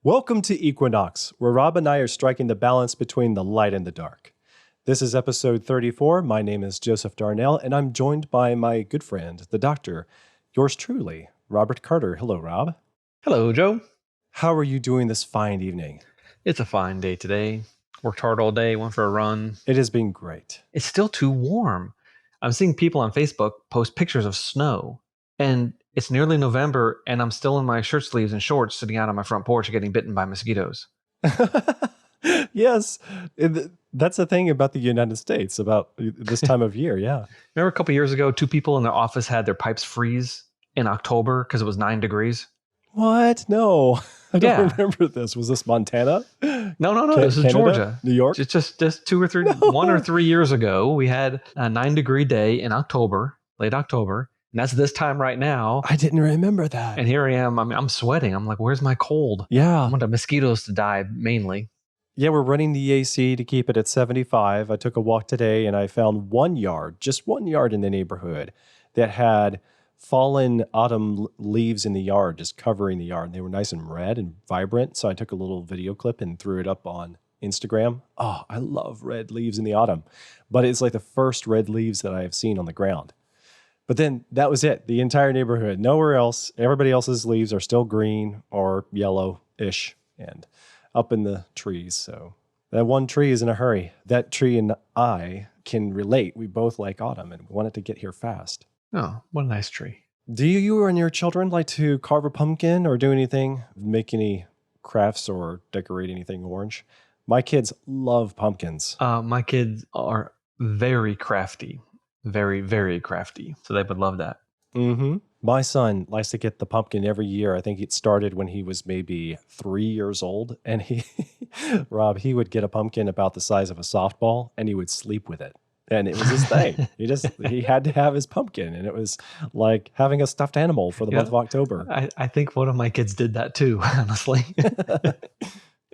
Welcome to Equinox, where Rob and I are striking the balance between the light and the dark. This is episode 34. My name is Joseph Darnell, and I'm joined by my good friend, the doctor, yours truly, Robert Carter. Hello, Rob. Hello, Joe. How are you doing this fine evening? It's a fine day today. Worked hard all day, went for a run. It has been great. It's still too warm. I'm seeing people on Facebook post pictures of snow, and it's nearly November, and I'm still in my shirt sleeves and shorts sitting out on my front porch getting bitten by mosquitoes. Yes, that's the thing about the United States, about this time of year, yeah. Remember a couple years ago, 2 people in their office had their pipes freeze in October because it was 9 degrees? What? No, I don't Yeah. remember this. Was this Montana? No, this is Canada? Georgia. New York? Just 2 or 3, No. 1 or 3 years ago, we had a 9-degree day in October, late October. And that's this time right now. I didn't remember that. And here I am. I'm sweating. I'm like, where's my cold? Yeah. I want the mosquitoes to die mainly. Yeah, we're running the AC to keep it at 75. I took a walk today and I found just one yard in the neighborhood that had fallen autumn leaves in the yard, just covering the yard. They were nice and red and vibrant. So I took a little video clip and threw it up on Instagram. Oh, I love red leaves in the autumn. But it's like the first red leaves that I have seen on the ground. But then that was it. The entire neighborhood, nowhere else. Everybody else's leaves are still green or yellow-ish and up in the trees. So that one tree is in a hurry. That tree and I can relate. We both like autumn and we want it to get here fast. Oh, what a nice tree. Do you and your children like to carve a pumpkin or do anything, make any crafts or decorate anything orange? My kids love pumpkins. My kids are very crafty. Very, very crafty. So they would love that. Mm-hmm. My son likes to get the pumpkin every year. I think it started when he was maybe 3 years old. And Rob, he would get a pumpkin about the size of a softball and he would sleep with it. And it was his thing. He had to have his pumpkin. And it was like having a stuffed animal for the month of October. I think one of my kids did that too, honestly.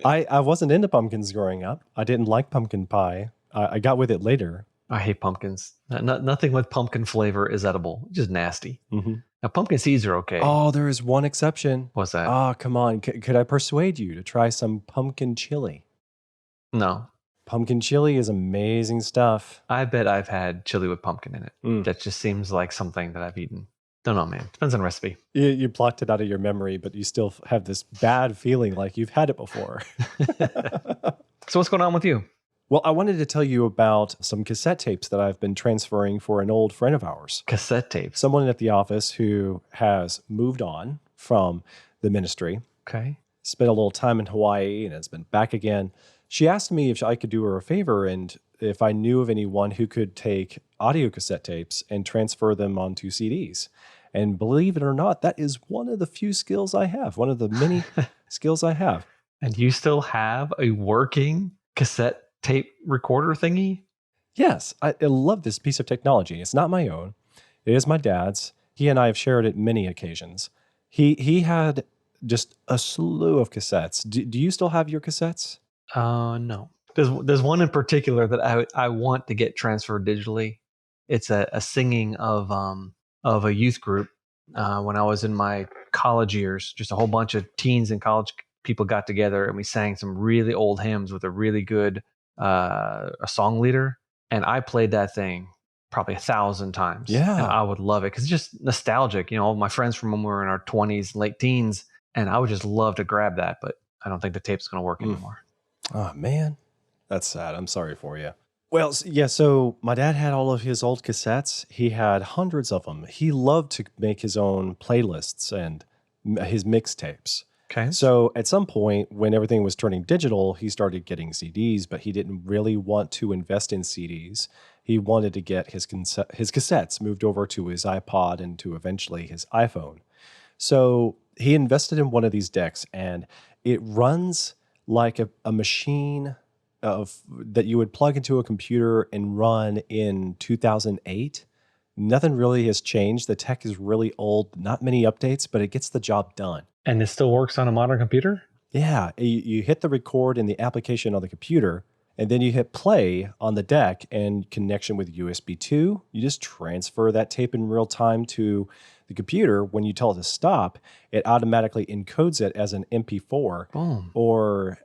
I wasn't into pumpkins growing up. I didn't like pumpkin pie. I got with it later. I hate pumpkins. Nothing with pumpkin flavor is edible. Just nasty. Mm-hmm. Now, pumpkin seeds are okay. Oh, there is one exception. What's that? Oh, come on. Could I persuade you to try some pumpkin chili? No. Pumpkin chili is amazing stuff. I bet I've had chili with pumpkin in it. That just seems like something that I've eaten. Don't know, man. Depends on the recipe. You blocked it out of your memory, but you still have this bad feeling like you've had it before. So what's going on with you? Well, I wanted to tell you about some cassette tapes that I've been transferring for an old friend of ours. Cassette tapes? Someone at the office who has moved on from the ministry. Okay. Spent a little time in Hawaii and has been back again. She asked me if I could do her a favor and if I knew of anyone who could take audio cassette tapes and transfer them onto CDs. And believe it or not, that is one of the few skills I have, one of the many skills I have. And you still have a working cassette tape recorder thingy? Yes, I love this piece of technology. It's not my own. It is my dad's. He and I have shared it many occasions. He had just a slew of cassettes. Do you still have your cassettes? No. There's one in particular that I want to get transferred digitally. It's a singing of a youth group when I was in my college years. Just a whole bunch of teens and college people got together and we sang some really old hymns with a really good a song leader, and I played that thing probably 1,000 times. Yeah, and I would love it because it's just nostalgic. You know, all my friends from when we were in our 20s, late teens, and I would just love to grab that, but I don't think the tape's going to work anymore. Oh man, that's sad. I'm sorry for you. Well, yeah. So my dad had all of his old cassettes. He had hundreds of them. He loved to make his own playlists and his mixtapes. Okay. So at some point, when everything was turning digital, he started getting CDs, but he didn't really want to invest in CDs. He wanted to get his cassettes moved over to his iPod and to eventually his iPhone. So he invested in one of these decks, and it runs like a machine that you would plug into a computer and run in 2008. Nothing really has changed. The tech is really old, not many updates, but it gets the job done. And it still works on a modern computer? Yeah, you hit the record in the application on the computer, and then you hit play on the deck and connection with USB 2. You just transfer that tape in real time to the The computer, when you tell it to stop, it automatically encodes it as an MP4 Boom. or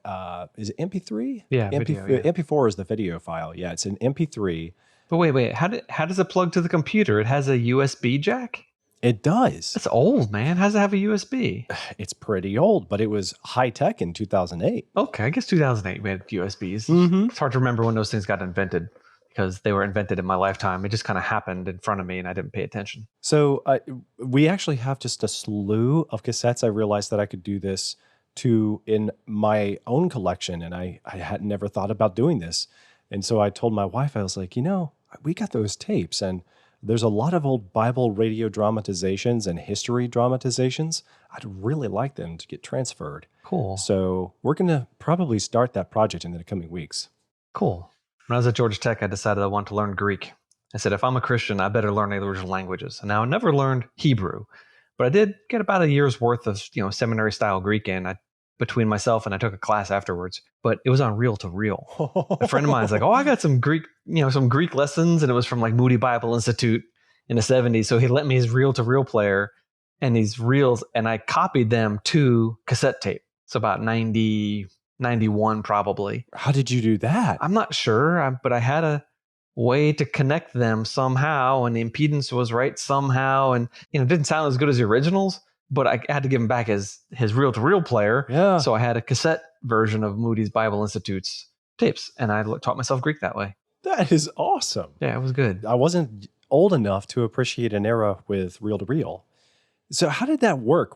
is it MP3? Yeah, video, yeah. MP4 is the video file. Yeah, it's an MP3. But wait. How does it plug to the computer? It has a USB jack? It does. That's old, man. How does it have a USB? It's pretty old, but it was high tech in 2008. Okay, I guess 2008 we had USBs. Mm-hmm. It's hard to remember when those things got invented because they were invented in my lifetime. It just kind of happened in front of me and I didn't pay attention. So we actually have just a slew of cassettes. I realized that I could do this in my own collection, and I had never thought about doing this. And so I told my wife, I was like, we got those tapes, and there's a lot of old Bible radio dramatizations and history dramatizations. I'd really like them to get transferred. Cool. So we're going to probably start that project in the coming weeks. Cool. When I was at Georgia Tech, I decided I wanted to learn Greek. I said, if I'm a Christian, I better learn the original languages. And now I never learned Hebrew, but I did get about a year's worth of seminary style Greek in. Between myself and I took a class afterwards, but it was on reel to reel. A friend of mine is like, "Oh, I got some Greek, some Greek lessons," and it was from like Moody Bible Institute in the 70s. So he lent me his reel to reel player and these reels, and I copied them to cassette tape. So about 90, 91 probably. How did you do that? I'm not sure, but I had a way to connect them somehow, and the impedance was right somehow, and it didn't sound as good as the originals. But I had to give him back his reel-to-reel player. Yeah. So I had a cassette version of Moody's Bible Institute's tapes, and I taught myself Greek that way. That is awesome. Yeah, it was good. I wasn't old enough to appreciate an era with reel-to-reel. So how did that work?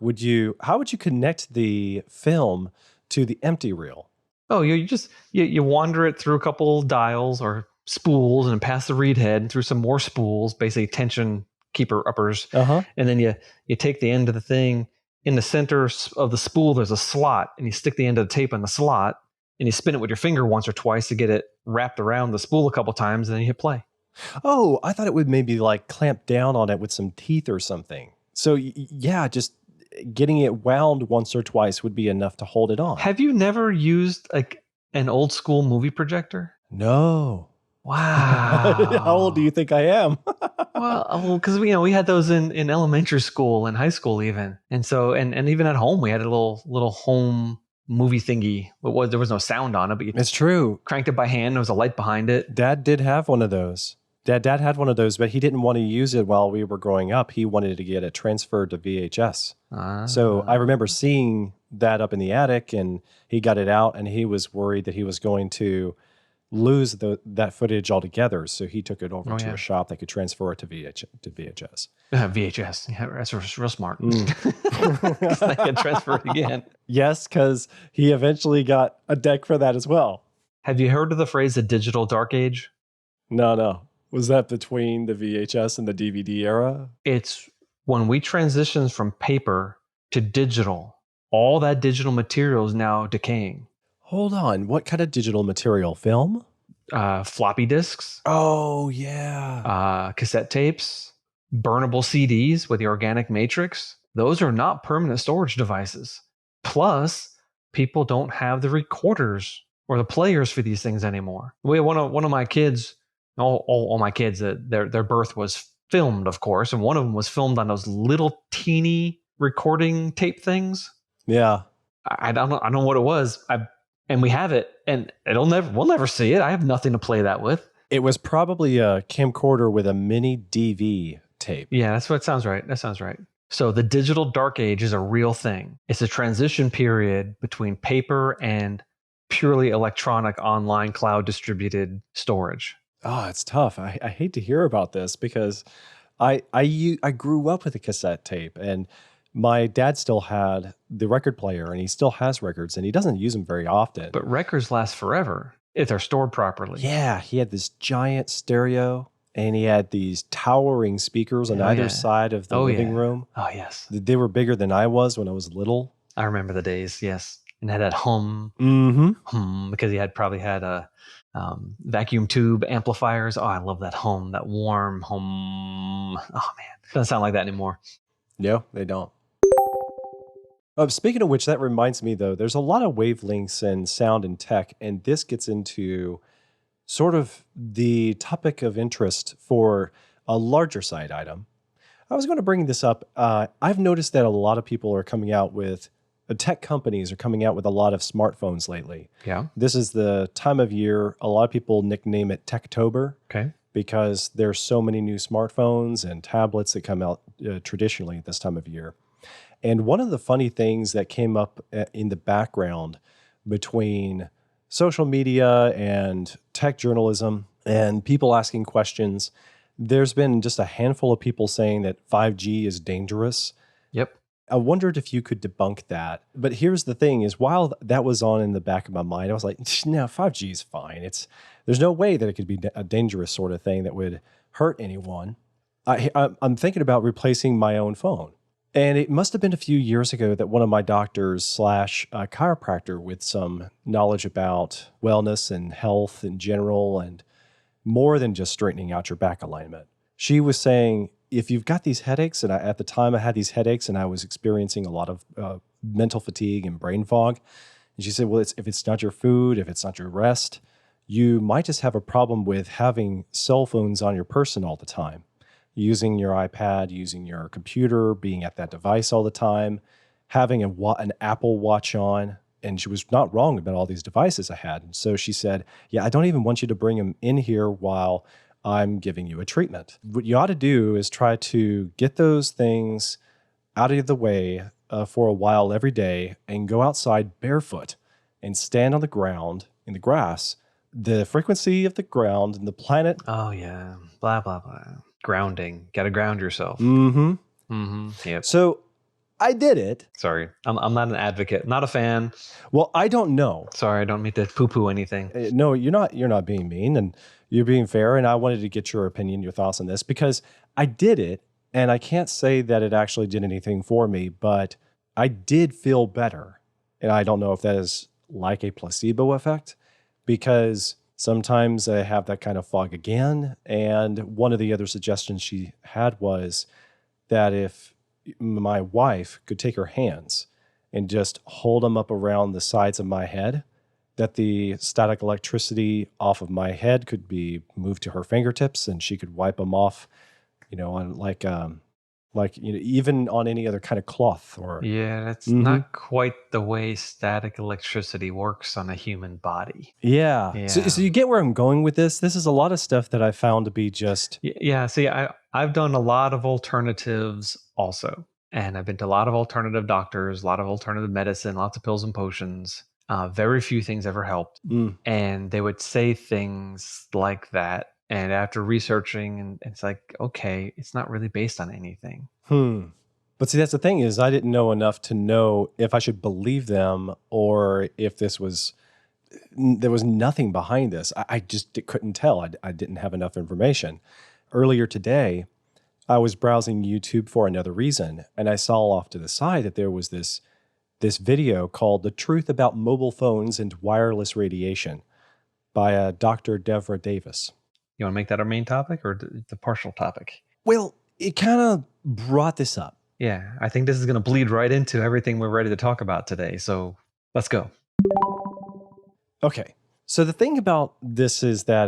How would you connect the film to the empty reel? Oh, you wander it through a couple dials or spools and pass the read head through some more spools, basically tension keeper uppers. Uh-huh. And then you take the end of the thing in the center of the spool. There's a slot, and you stick the end of the tape in the slot, and you spin it with your finger once or twice to get it wrapped around the spool a couple times, and then you hit play. Oh, I thought it would maybe like clamp down on it with some teeth or something. So yeah, just getting it wound once or twice would be enough to hold it on. Have you never used like an old school movie projector? No. Wow. How old do you think I am? Well, because we had those in elementary school and high school even, and so and even at home we had a little home movie thingy. There was no sound on it, but you It's true. cranked it by hand. There was a light behind it. Dad did have one of those. Dad had one of those, but he didn't want to use it while we were growing up. He wanted to get it transferred to VHS. So I remember seeing that up in the attic, and he got it out, and he was worried that he was going to lose that footage altogether. So he took it over to a shop that could transfer it to VHS. VHS. Yeah, that's real smart. Because I can transfer it again. Yes, because he eventually got a deck for that as well. Have you heard of the phrase the digital dark age? No. Was that between the VHS and the DVD era? It's when we transition from paper to digital. All that digital material is now decaying. Hold on. What kind of digital material? Film? Floppy disks. Oh, yeah. Cassette tapes. Burnable CDs with the organic matrix. Those are not permanent storage devices. Plus, people don't have the recorders or the players for these things anymore. One of my kids, all my kids, their birth was filmed, of course, and one of them was filmed on those little teeny recording tape things. Yeah. I don't know what it was. And we have it, and we'll never see it. I have nothing to play that with. It was probably a camcorder with a mini DV tape. Yeah, that's what it sounds right. That sounds right. So the digital dark age is a real thing. It's a transition period between paper and purely electronic online cloud distributed storage. Oh, it's tough. I hate to hear about this because I grew up with a cassette tape, and my dad still had the record player, and he still has records, and he doesn't use them very often. But records last forever if they're stored properly. Yeah, he had this giant stereo, and he had these towering speakers on either side of the living room. Oh, yes. They were bigger than I was when I was little. I remember the days, yes. And it had that hum, because he probably had a vacuum tube amplifiers. Oh, I love that hum, that warm hum. Oh, man. Doesn't sound like that anymore. No, they don't. Speaking of which, that reminds me, though, there's a lot of wavelengths in sound and tech, and this gets into sort of the topic of interest for a larger side item. I was going to bring this up. I've noticed that a lot of people are coming out with, tech companies are coming out with a lot of smartphones lately. Yeah. This is the time of year, a lot of people nickname it Techtober Okay. because there's so many new smartphones and tablets that come out traditionally at this time of year. And one of the funny things that came up in the background between social media and tech journalism and people asking questions, there's been just a handful of people saying that 5G is dangerous. Yep. I wondered if you could debunk that. But here's the thing is while that was on in the back of my mind, I was like, no, 5G is fine. There's no way that it could be a dangerous sort of thing that would hurt anyone. I'm thinking about replacing my own phone. And it must have been a few years ago that one of my doctors slash chiropractor with some knowledge about wellness and health in general and more than just straightening out your back alignment. She was saying, if you've got these headaches, and at the time I had these headaches and I was experiencing a lot of mental fatigue and brain fog. And she said, well, if it's not your food, if it's not your rest, you might just have a problem with having cell phones on your person all the time, using your iPad, using your computer, being at that device all the time, having an Apple Watch on. And she was not wrong about all these devices I had. And so she said, yeah, I don't even want you to bring them in here while I'm giving you a treatment. What you ought to do is try to get those things out of the way for a while every day and go outside barefoot and stand on the ground in the grass. The frequency of the ground and the planet. Oh yeah. Blah blah blah. Grounding. Got to ground yourself. Mm-hmm. Mm-hmm. Yep. So I did it. Sorry, I'm not an advocate, not a fan. Well, I don't know. Sorry, I don't mean to poo-poo anything. No, you're not. You're not being mean, and you're being fair. And I wanted to get your opinion, your thoughts on this because I did it, and I can't say that it actually did anything for me, but I did feel better. And I don't know if that is like a placebo effect, because sometimes I have that kind of fog again. And one of the other suggestions she had was that if my wife could take her hands and just hold them up around the sides of my head, that the static electricity off of my head could be moved to her fingertips and she could wipe them off, on even on any other kind of cloth or. Yeah, that's not quite the way static electricity works on a human body. Yeah. So you get where I'm going with this. This is a lot of stuff that I found to be just. Yeah. See, I've done a lot of alternatives also. And I've been to a lot of alternative doctors, a lot of alternative medicine, lots of pills and potions. Very few things ever helped. And they would say things like that. And after researching, and it's like, okay, it's not really based on anything. But see, that's the thing is I didn't know enough to know if I should believe them or if there was nothing behind this. I just couldn't tell. I didn't have enough information. Earlier today, I was browsing YouTube for another reason, and I saw off to the side that there was this video called "The Truth About Mobile Phones and Wireless Radiation" by Dr. Devra Davis. You want to make that our main topic or the partial topic? Well, it kind of brought this up. Yeah, I think this is going to bleed right into everything we're ready to talk about today. So let's go. Okay. So the thing about this is that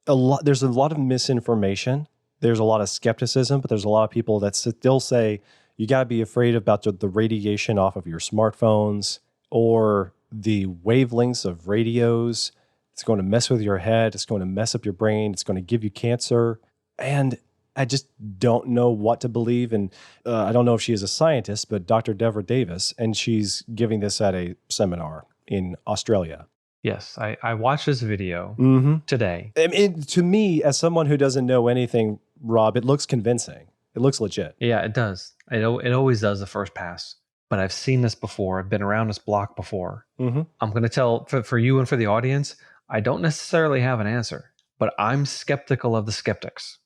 there's a lot of misinformation. There's a lot of skepticism, but there's a lot of people that still say you got to be afraid about the radiation off of your smartphones or the wavelengths of radios. It's going to mess with your head. It's going to mess up your brain. It's going to give you cancer. And I just don't know what to believe. And I don't know if she is a scientist, but Dr. Devra Davis, and she's giving this at a seminar in Australia. Yes, I watched this video today. I mean, to me, as someone who doesn't know anything, Rob, it looks convincing. It looks legit. Yeah, it does. It always does the first pass. But I've seen this before. I've been around this block before. I'm going to tell, for you and for the audience, I don't necessarily have an answer, but I'm skeptical of the skeptics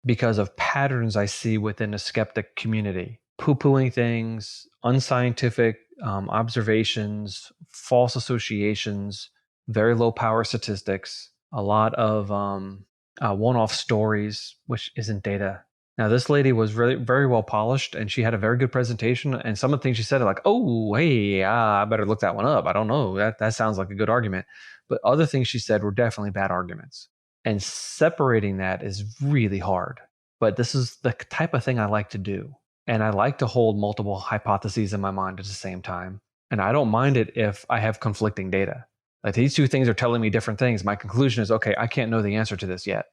because of patterns I see within the skeptic community. Poo-pooing things, unscientific observations, false associations, very low power statistics, a lot of one-off stories, which isn't data. Now, this lady was really very well polished, and she had a very good presentation. And some of the things she said are like, "Oh, hey, I better look that one up. I don't know. That sounds like a good argument." But other things she said were definitely bad arguments. And separating that is really hard. but this is the type of thing I like to do. And I like to hold multiple hypotheses in my mind at the same time. And I don't mind it if I have conflicting data. Like these two things are telling me different things. My conclusion is, okay, I can't know the answer to this yet.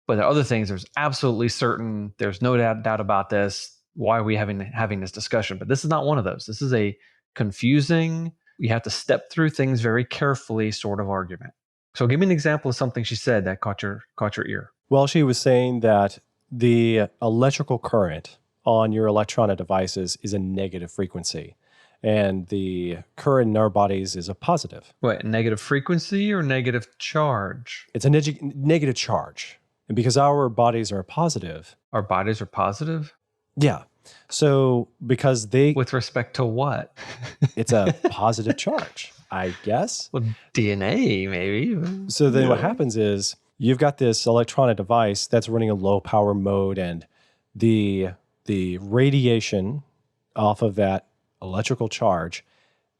But there are other things, there's absolutely certain, there's no doubt about this. Why are we having this discussion? But this is not one of those. This is a confusing, you have to step through things very carefully sort of argument. So give me an example of something she said that caught your ear. Well, she was saying that the electrical current on your electronic devices is a negative frequency, and the current in our bodies is a positive. What, negative frequency or negative charge? It's a negative charge. And because our bodies are positive. Our bodies are positive? Yeah. So because they... With respect to what? It's a positive charge, I guess. Well, DNA, maybe. So then what happens is you've got this electronic device that's running a low power mode, and the radiation off of that electrical charge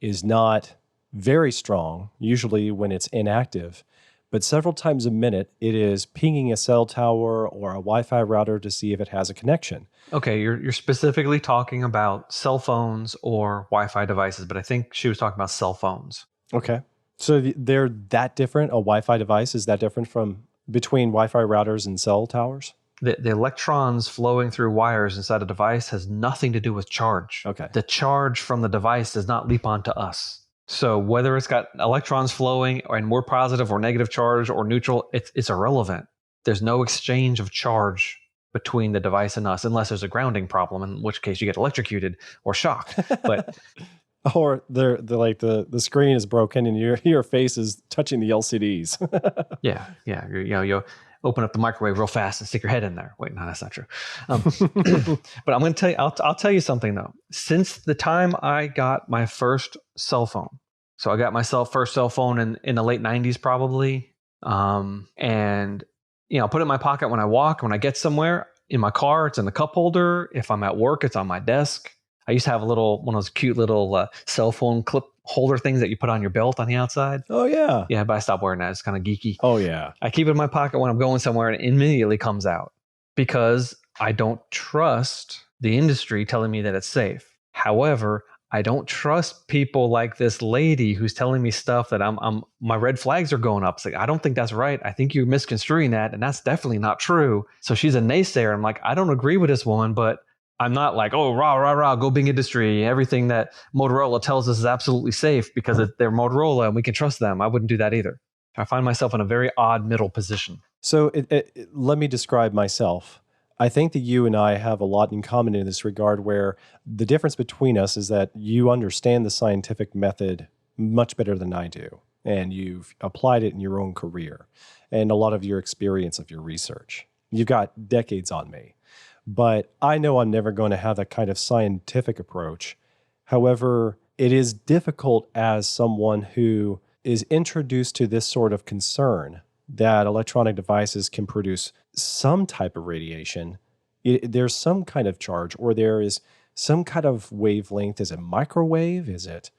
is not very strong, usually when it's inactive, but several times a minute it is pinging a cell tower or a Wi-Fi router to see if it has a connection. Okay, you're specifically talking about cell phones or Wi-Fi devices, but I think she was talking about cell phones. Okay. So they're that different? A Wi-Fi device is that different from between Wi-Fi routers and cell towers? The electrons flowing through wires inside a device has nothing to do with charge. Okay. The charge from the device does not leap onto us. So whether it's got electrons flowing and we're positive or negative charge or neutral, it's irrelevant. There's no exchange of charge between the device and us unless there's a grounding problem, in which case you get electrocuted or shocked. But or they're like the screen is broken and your face is touching the LCDs. yeah. You open up the microwave real fast and stick your head in there. Wait, no, that's not true. But I'm going to tell you, I'll tell you something though. Since the time I got my first cell phone, so I got my first cell phone in the late 90s probably, and put it in my pocket when I walk. When I get somewhere in my car, it's in the cup holder. If I'm at work, it's on my desk. I used to have one of those cute little cell phone clip holder things that you put on your belt on the outside. Oh, yeah. Yeah, but I stopped wearing that. It's kind of geeky. Oh, yeah. I keep it in my pocket when I'm going somewhere and it immediately comes out because I don't trust the industry telling me that it's safe. However, I don't trust people like this lady who's telling me stuff that my red flags are going up. It's like, I don't think that's right. I think you're misconstruing that, and that's definitely not true. So she's a naysayer. I'm like, I don't agree with this woman, but I'm not like, oh, rah, rah, rah, go big industry. Everything that Motorola tells us is absolutely safe because they're Motorola and we can trust them. I wouldn't do that either. I find myself in a very odd middle position. So let me describe myself. I think that you and I have a lot in common in this regard, where the difference between us is that you understand the scientific method much better than I do, and you've applied it in your own career and a lot of your experience of your research. You've got decades on me. But I know I'm never going to have that kind of scientific approach. However, it is difficult as someone who is introduced to this sort of concern that electronic devices can produce some type of radiation. There's some kind of charge, or there is some kind of wavelength. Is it microwave? Is it,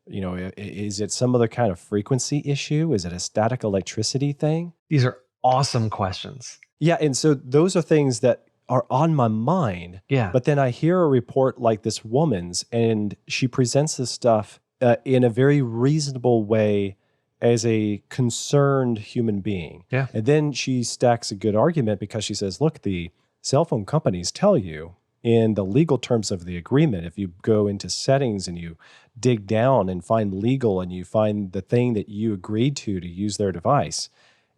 is it some other kind of frequency issue? Is it a static electricity thing? These are awesome questions. Yeah, and so those are things that are on my mind. Yeah. But then I hear a report like this woman's, and she presents this stuff in a very reasonable way as a concerned human being. Yeah. And then she stacks a good argument because she says, look, the cell phone companies tell you in the legal terms of the agreement, if you go into settings and you dig down and find legal and you find the thing that you agreed to use their device,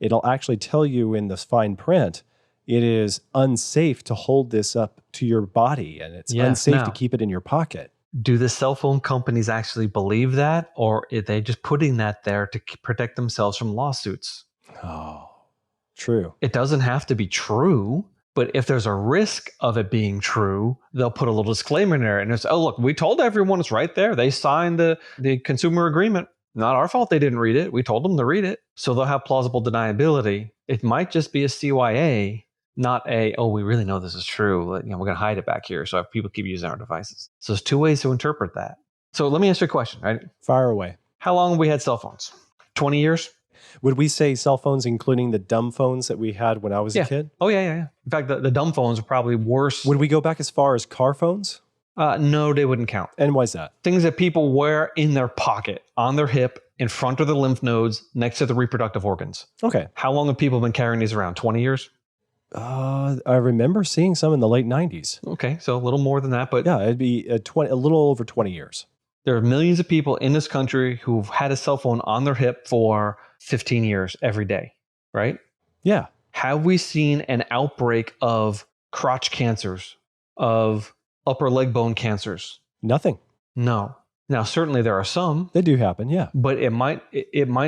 it'll actually tell you in the fine print, it is unsafe to hold this up to your body, and it's unsafe to keep it in your pocket. Do the cell phone companies actually believe that, or are they just putting that there to protect themselves from lawsuits? Oh, true. It doesn't have to be true, but if there's a risk of it being true, they'll put a little disclaimer in there. And it's, oh, look, we told everyone it's right there. They signed the consumer agreement. Not our fault they didn't read it. We told them to read it. So they'll have plausible deniability. It might just be a CYA, not we really know this is true. We're going to hide it back here so people keep using our devices. So there's two ways to interpret that. So let me ask you a question, right? Fire away. How long have we had cell phones? 20 years? Would we say cell phones, including the dumb phones that we had when I was a Yeah. kid? Oh, yeah. In fact, the dumb phones are probably worse. Would we go back as far as car phones? No, they wouldn't count. And why is that? Things that people wear in their pocket, on their hip, in front of the lymph nodes, next to the reproductive organs. Okay. How long have people been carrying these around? 20 years? I remember seeing some in the late 90s. Okay, so a little more than that, but Yeah, it'd be a little over 20 years. there are millions of people in this country who've had a cell phone on their hip for 15 years every day, right? Yeah. Have we seen an outbreak of crotch cancers, of upper leg bone cancers? Nothing. No. Now, certainly there are some, They do happen, yeah. but it might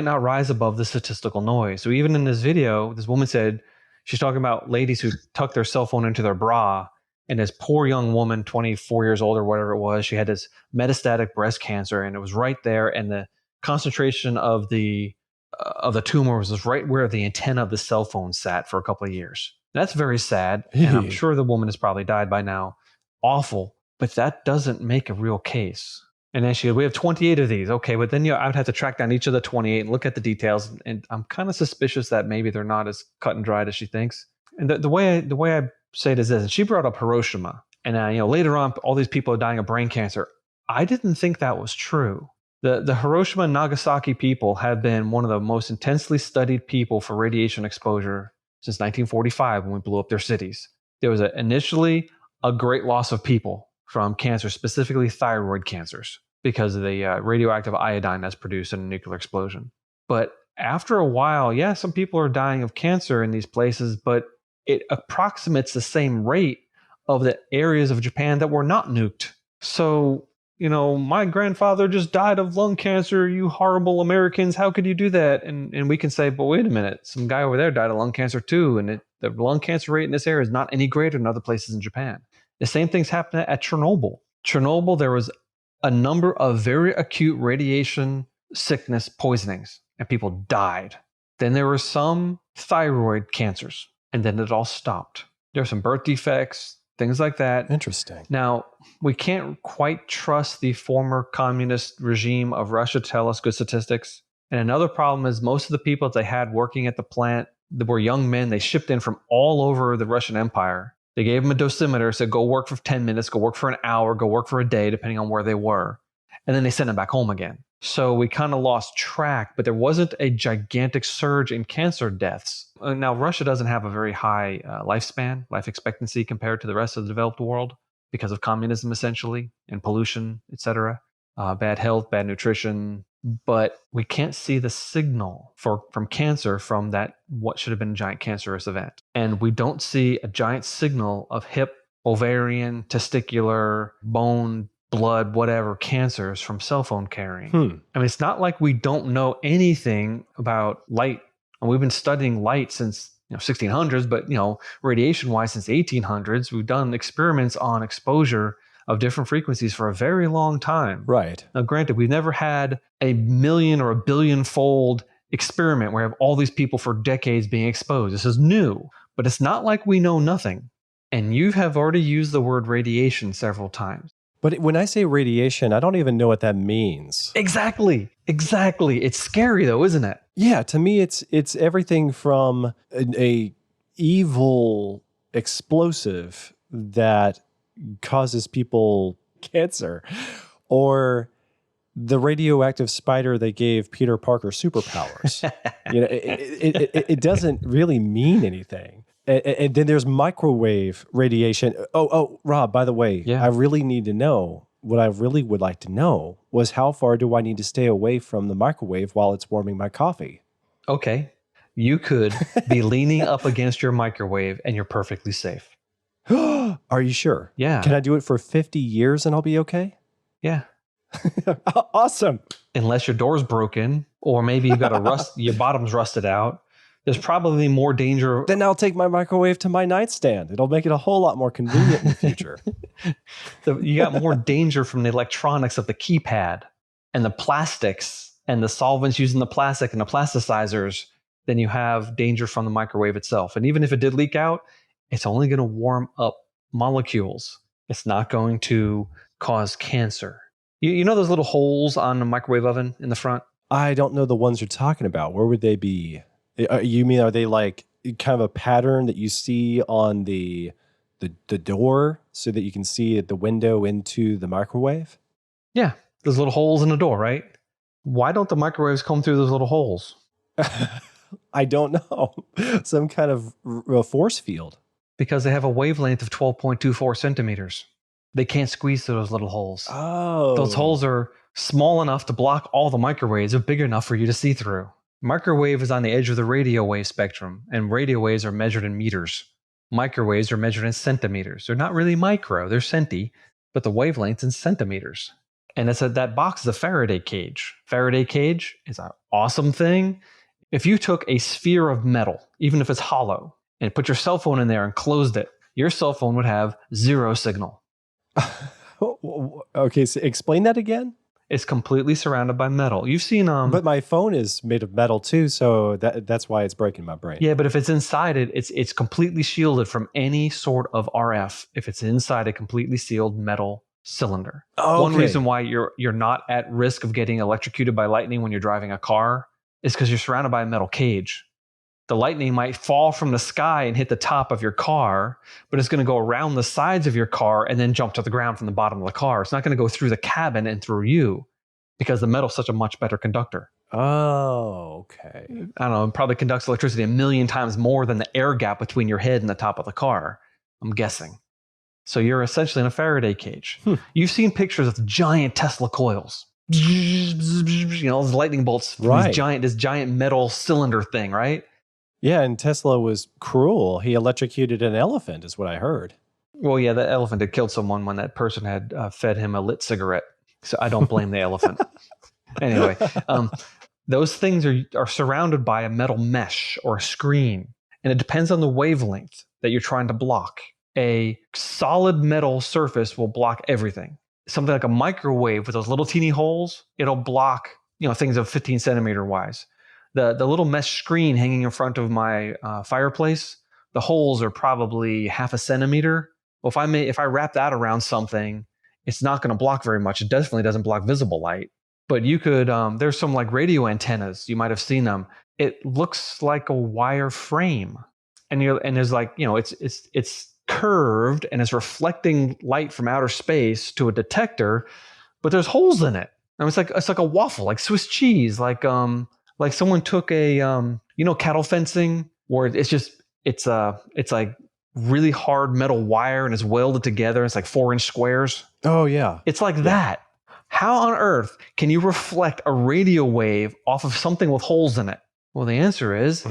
not rise above the statistical noise. So even in this video, this woman said she's talking about ladies who tuck their cell phone into their bra, and this poor young woman, 24 years old or whatever it was, she had this metastatic breast cancer, and it was right there, and the concentration of the tumor was right where the antenna of the cell phone sat for a couple of years. That's very sad, and I'm sure the woman has probably died by now. Awful, but that doesn't make a real case. And then she goes, we have 28 of these. Okay, but then I would have to track down each of the 28 and look at the details. And I'm kind of suspicious that maybe they're not as cut and dried as she thinks. And the way I say it is this: and she brought up Hiroshima, and later on, all these people are dying of brain cancer. I didn't think that was true. The Hiroshima and Nagasaki people have been one of the most intensely studied people for radiation exposure since 1945 when we blew up their cities. There was initially a great loss of people from cancer, specifically thyroid cancers, because of the radioactive iodine that's produced in a nuclear explosion. But after a while, yeah, some people are dying of cancer in these places, but it approximates the same rate of the areas of Japan that were not nuked. So, my grandfather just died of lung cancer, you horrible Americans, how could you do that? And we can say, but wait a minute, some guy over there died of lung cancer too, and the lung cancer rate in this area is not any greater than other places in Japan. The same things happened at Chernobyl. Chernobyl, there was a number of very acute radiation sickness poisonings, and people died. Then there were some thyroid cancers, and then it all stopped. There were some birth defects, things like that. Interesting. Now, we can't quite trust the former communist regime of Russia to tell us good statistics. And another problem is most of the people that they had working at the plant that were young men. They shipped in from all over the Russian Empire. They gave them a dosimeter, said, go work for 10 minutes, go work for an hour, go work for a day, depending on where they were. And then they sent them back home again. So we kind of lost track, but there wasn't a gigantic surge in cancer deaths. Now, Russia doesn't have a very high lifespan, life expectancy compared to the rest of the developed world because of communism, essentially, and pollution, etc. Bad health, bad nutrition. But we can't see the signal from cancer from that what should have been a giant cancerous event. And we don't see a giant signal of hip, ovarian, testicular, bone, blood, whatever cancers from cell phone carrying. I mean, it's not like we don't know anything about light. And we've been studying light since 1600s, but radiation-wise since 1800s. We've done experiments on exposure of different frequencies for a very long time. Right. Now, granted, we've never had a million or a billion-fold experiment where we have all these people for decades being exposed. This is new, but it's not like we know nothing. And you have already used the word radiation several times. But when I say radiation, I don't even know what that means. Exactly. It's scary though, isn't it? Yeah, to me, it's everything from a evil explosive that causes people cancer, or the radioactive spider that gave Peter Parker superpowers. It doesn't really mean anything. And then there's microwave radiation. Oh, Rob, by the way, Yeah. I really need to know, what I really would like to know was how far do I need to stay away from the microwave while it's warming my coffee? Okay. You could be leaning up against your microwave and you're perfectly safe. Are you sure? Yeah. Can I do it for 50 years and I'll be okay? Yeah. Awesome. Unless your door's broken or maybe you've got your bottom's rusted out. There's probably more danger. Then I'll take my microwave to my nightstand. It'll make it a whole lot more convenient in the future. You got more danger from the electronics of the keypad and the plastics and the solvents used in the plastic and the plasticizers than you have danger from the microwave itself. And even if it did leak out, it's only going to warm up molecules. It's not going to cause cancer. You know those little holes on the microwave oven in the front? I don't know the ones you're talking about. Where would they be? You mean, are they like kind of a pattern that you see on the door so that you can see at the window into the microwave? Yeah, those little holes in the door, right? Why don't the microwaves come through those little holes? I don't know. Some kind of force field. Because they have a wavelength of 12.24 centimeters. They can't squeeze through those little holes. Those holes Oh. are small enough to block all the microwaves. They're big enough for you to see through. Microwave is on the edge of the radio wave spectrum, and radio waves are measured in meters. Microwaves are measured in centimeters. They're not really micro, they're centi, but the wavelength's in centimeters. And it's that box is a Faraday cage. Faraday cage is an awesome thing. If you took a sphere of metal, even if it's hollow, and put your cell phone in there and closed it, your cell phone would have zero signal. Okay, so explain that again. It's completely surrounded by metal. You've seen But my phone is made of metal too, so that's why it's breaking my brain. yeah, but if it's inside it, it's completely shielded from any sort of RF. If it's inside a completely sealed metal cylinder. Oh, One reason why you're not at risk of getting electrocuted by lightning when you're driving a car is because you're surrounded by a metal cage. The lightning might fall from the sky and hit the top of your car, but it's going to go around the sides of your car and then jump to the ground from the bottom of the car. It's not going to go through the cabin and through you because the metal's such a much better conductor. Oh, okay. I don't know, it probably conducts electricity 1,000,000 times more than the air gap between your head and the top of the car, I'm guessing. So you're essentially in a Faraday cage. You've seen pictures of giant Tesla coils. You know, those lightning bolts from Right. this giant metal cylinder thing, right? Yeah, and Tesla was cruel. He electrocuted an elephant, is what I heard. Well, yeah, that elephant had killed someone when that person had fed him a lit cigarette. So I don't blame the elephant. Anyway, those things are surrounded by a metal mesh or a screen, and it depends on the wavelength that you're trying to block. A solid metal surface will block everything. Something like a microwave with those little teeny holes, it'll block, you know, things of 15 centimeter wise. The little mesh screen hanging in front of my fireplace, the holes are probably half a centimeter. Well, if I wrap that around something, it's not going to block very much. It definitely doesn't block visible light. But you could, there's some like radio antennas. You might have seen them. It looks like a wire frame, and there's like, you know, it's curved and it's reflecting light from outer space to a detector, but there's holes in it. And it's like a waffle, like Swiss cheese, like someone took a you know, cattle fencing, where it's like really hard metal wire and it's welded together. It's like 4-inch squares. Oh, yeah. It's like that. How on earth can you reflect a radio wave off of something with holes in it? Well, the answer is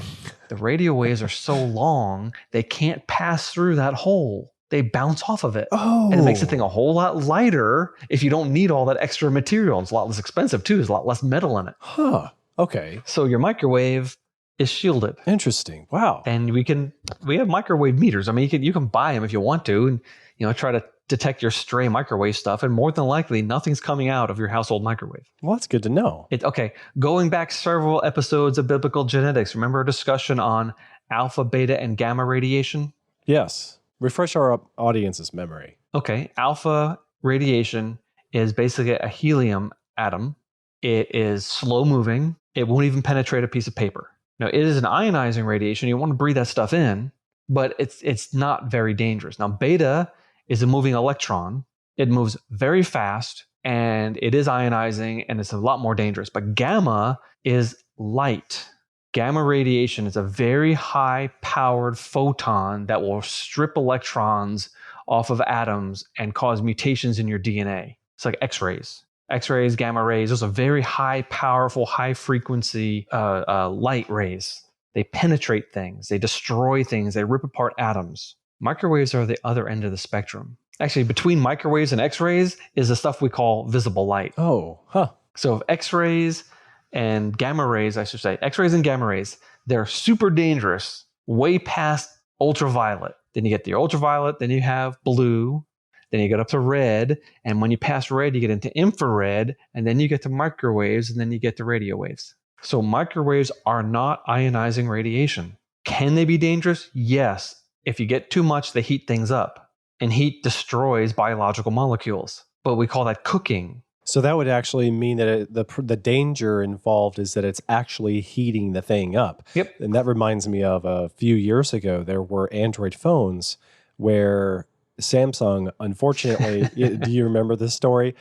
the radio waves are so long, they can't pass through that hole. They bounce off of it. Oh. And it makes the thing a whole lot lighter if you don't need all that extra material. It's a lot less expensive too. There's a lot less metal in it. Huh. Okay. So your microwave is shielded. Interesting. Wow. And we have microwave meters. I mean, you can buy them if you want to, and, you know, try to detect your stray microwave stuff, and more than likely nothing's coming out of your household microwave. Well, that's good to know. Okay, going back several episodes of biblical genetics, remember our discussion on alpha, beta, and gamma radiation? Yes. Refresh our audience's memory. Okay, alpha radiation is basically a helium atom. It is slow moving. It won't even penetrate a piece of paper. Now, it is an ionizing radiation. You want to breathe that stuff in, but it's not very dangerous. Now, beta is a moving electron. It moves very fast, and it is ionizing, and it's a lot more dangerous. But gamma is light. Gamma radiation is a very high-powered photon that will strip electrons off of atoms and cause mutations in your DNA. It's like X-rays. X-rays, gamma rays, those are very high, powerful, high-frequency light rays. They penetrate things. They destroy things. They rip apart atoms. Microwaves are the other end of the spectrum. Actually, between microwaves and X-rays is the stuff we call visible light. Oh, huh. So if X-rays and gamma rays, I should say, X-rays and gamma rays, they're super dangerous, way past ultraviolet. Then you get the ultraviolet, then you have blue, then you get up to red, and when you pass red, you get into infrared, and then you get to microwaves, and then you get to radio waves. So microwaves are not ionizing radiation. Can they be dangerous? Yes. If you get too much, they heat things up, and heat destroys biological molecules. But we call that cooking. So that would actually mean that the danger involved is that it's actually heating the thing up. Yep. And that reminds me of a few years ago, there were Android phones where Samsung, unfortunately, do you remember this story?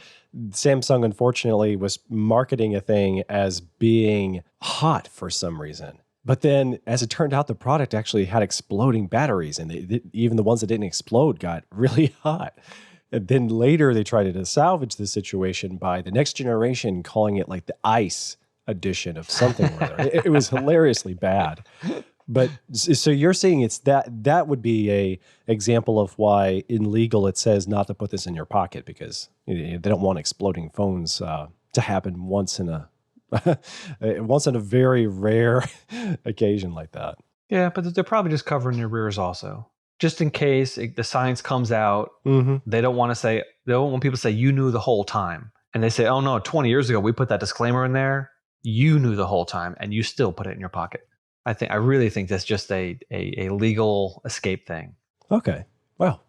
Samsung, unfortunately, was marketing a thing as being hot for some reason. But then, as it turned out, the product actually had exploding batteries, and even the ones that didn't explode got really hot. And then later, they tried to salvage the situation by the next generation calling it like the ice edition of something or other. It was hilariously bad. But so you're saying it's that would be a example of why in legal it says not to put this in your pocket because they don't want exploding phones to happen once in a once in a very rare occasion like that. Yeah, but they're probably just covering their rears also, just in case the science comes out. Mm-hmm. They don't want people to say you knew the whole time, and they say, oh no, 20 years ago we put that disclaimer in there. You knew the whole time, and you still put it in your pocket. I really think that's just a legal escape thing. Okay. Wow.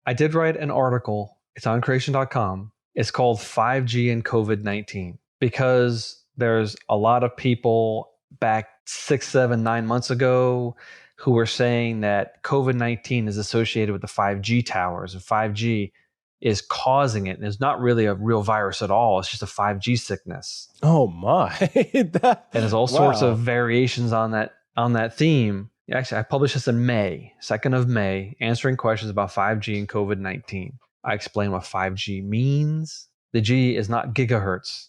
I did write an article. It's on creation.com. It's called 5G and COVID-19 because there's a lot of people back 6, 7, 9 months ago who were saying that COVID-19 is associated with the 5G towers and 5G is causing it. And it's not really a real virus at all. It's just a 5G sickness. Oh my. And there's all sorts of variations on that theme. Actually, I published this in May, 2nd of May, answering questions about 5G and COVID-19. I explain what 5G means. The G is not gigahertz.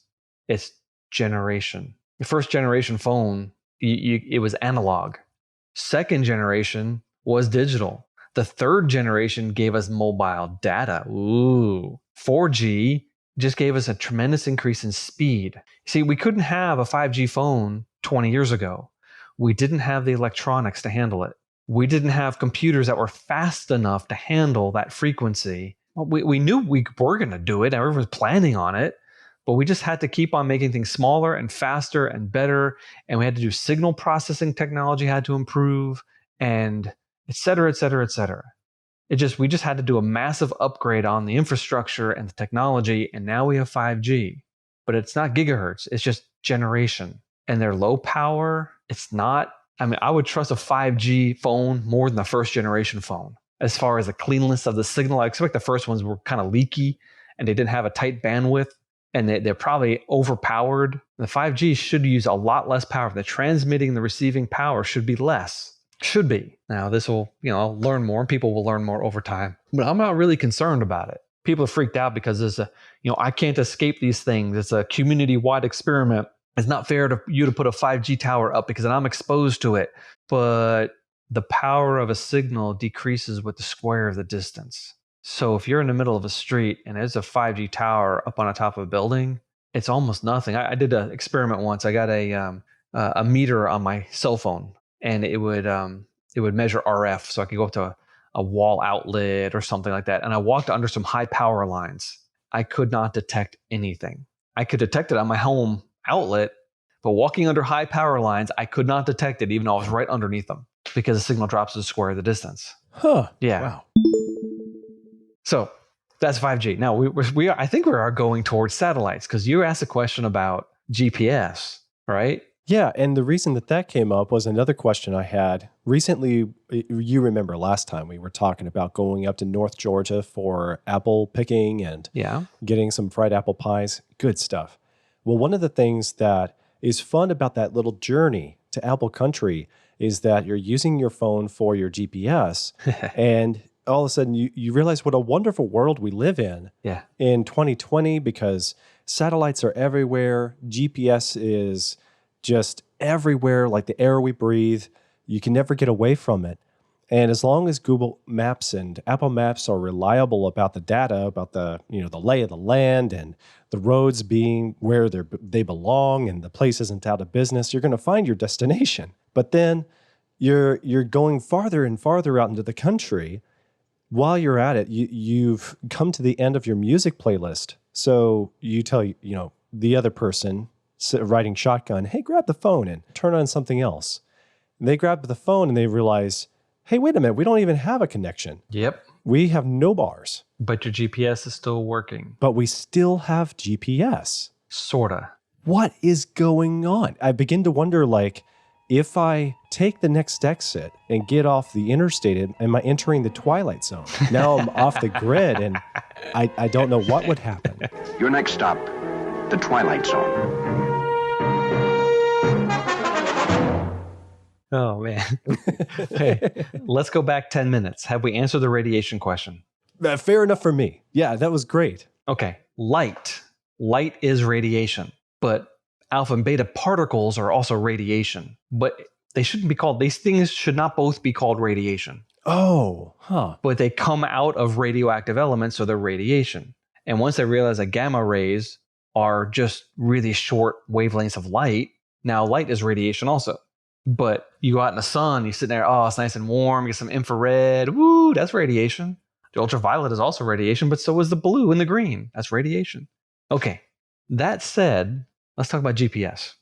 It's generation. The first generation phone, it was analog. Second generation was digital. The third generation gave us mobile data. Ooh. 4G just gave us a tremendous increase in speed. See, we couldn't have a 5G phone 20 years ago. We didn't have the electronics to handle it. We didn't have computers that were fast enough to handle that frequency. Well, we knew we were going to do it. Everyone was planning on it. But we just had to keep on making things smaller and faster and better. And we had to do signal processing technology had to improve and et cetera, et cetera, et cetera. We just had to do a massive upgrade on the infrastructure and the technology. And now we have 5G. But it's not gigahertz. It's just generation. And they're low power. It's not, I would trust a 5G phone more than the first generation phone. As far as the cleanliness of the signal, I expect the first ones were kind of leaky and they didn't have a tight bandwidth and they're probably overpowered. The 5G should use a lot less power. The transmitting and the receiving power should be less. Should be. Now this will, I'll learn more and people will learn more over time. But I'm not really concerned about it. People are freaked out because there's I can't escape these things. It's a community-wide experiment. It's not fair to you to put a 5G tower up because then I'm exposed to it. But the power of a signal decreases with the square of the distance. So if you're in the middle of a street and there's a 5G tower up on the top of a building, it's almost nothing. I did an experiment once. I got a meter on my cell phone, and it would measure RF, so I could go up to a wall outlet or something like that. And I walked under some high power lines. I could not detect anything. I could detect it on my home outlet, but walking under high power lines, I could not detect it, even though I was right underneath them, because the signal drops to the square of the distance. Huh. Yeah. Wow. So that's 5G. Now I think we are going towards satellites because you asked a question about GPS, right? Yeah, and the reason that came up was another question I had. Recently, you remember last time we were talking about going up to North Georgia for apple picking and getting some fried apple pies. Good stuff. Well, one of the things that is fun about that little journey to apple country is that you're using your phone for your GPS and all of a sudden you realize what a wonderful world we live in in 2020 because satellites are everywhere. GPS is just everywhere, like the air we breathe. You can never get away from it. And as long as Google Maps and Apple Maps are reliable about the data, about the the lay of the land and the roads being where they belong and the place isn't out of business, you're going to find your destination. But then you're going farther and farther out into the country. While you're at it, you've come to the end of your music playlist. So you tell the other person riding shotgun, hey, grab the phone and turn on something else. And they grab the phone and they realize, hey, wait a minute, we don't even have a connection. Yep. We have no bars, But your GPS is still working. but we still have GPS. Sorta. What is going on? I begin to wonder, like, if I take the next exit and get off the interstate, am I entering the twilight zone? Now I'm off the grid, and I don't know what would happen. Your next stop, the Twilight Zone. Oh, man. Hey, let's go back 10 minutes. Have we answered the radiation question? Fair enough for me. Yeah, that was great. Okay. Light. Light is radiation. But alpha and beta particles are also radiation. But they shouldn't be called, these things should not both be called radiation. Oh, huh. But they come out of radioactive elements, so they're radiation. And once they realize that gamma rays are just really short wavelengths of light, now light is radiation also. But you go out in the sun, you sit there, oh, it's nice and warm, you get some infrared, woo, that's radiation. The ultraviolet is also radiation, but so is the blue and the green. That's radiation. Okay, that said, let's talk about GPS.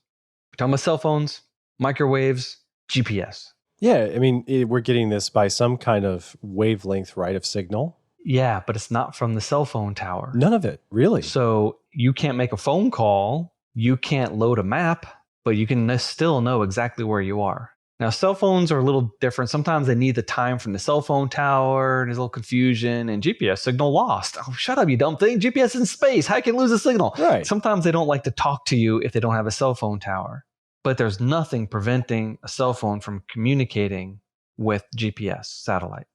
We're talking about cell phones, microwaves, GPS. Yeah, I mean, we're getting this by some kind of wavelength, right, of signal. Yeah, but it's not from the cell phone tower. None of it, really. So you can't make a phone call, you can't load a map, but you can still know exactly where you are. Now, cell phones are a little different. Sometimes they need the time from the cell phone tower, and there's a little confusion, and GPS signal lost. Oh, shut up, you dumb thing. GPS in space. How can you lose a signal? Right. Sometimes they don't like to talk to you if they don't have a cell phone tower. But there's nothing preventing a cell phone from communicating with GPS satellite,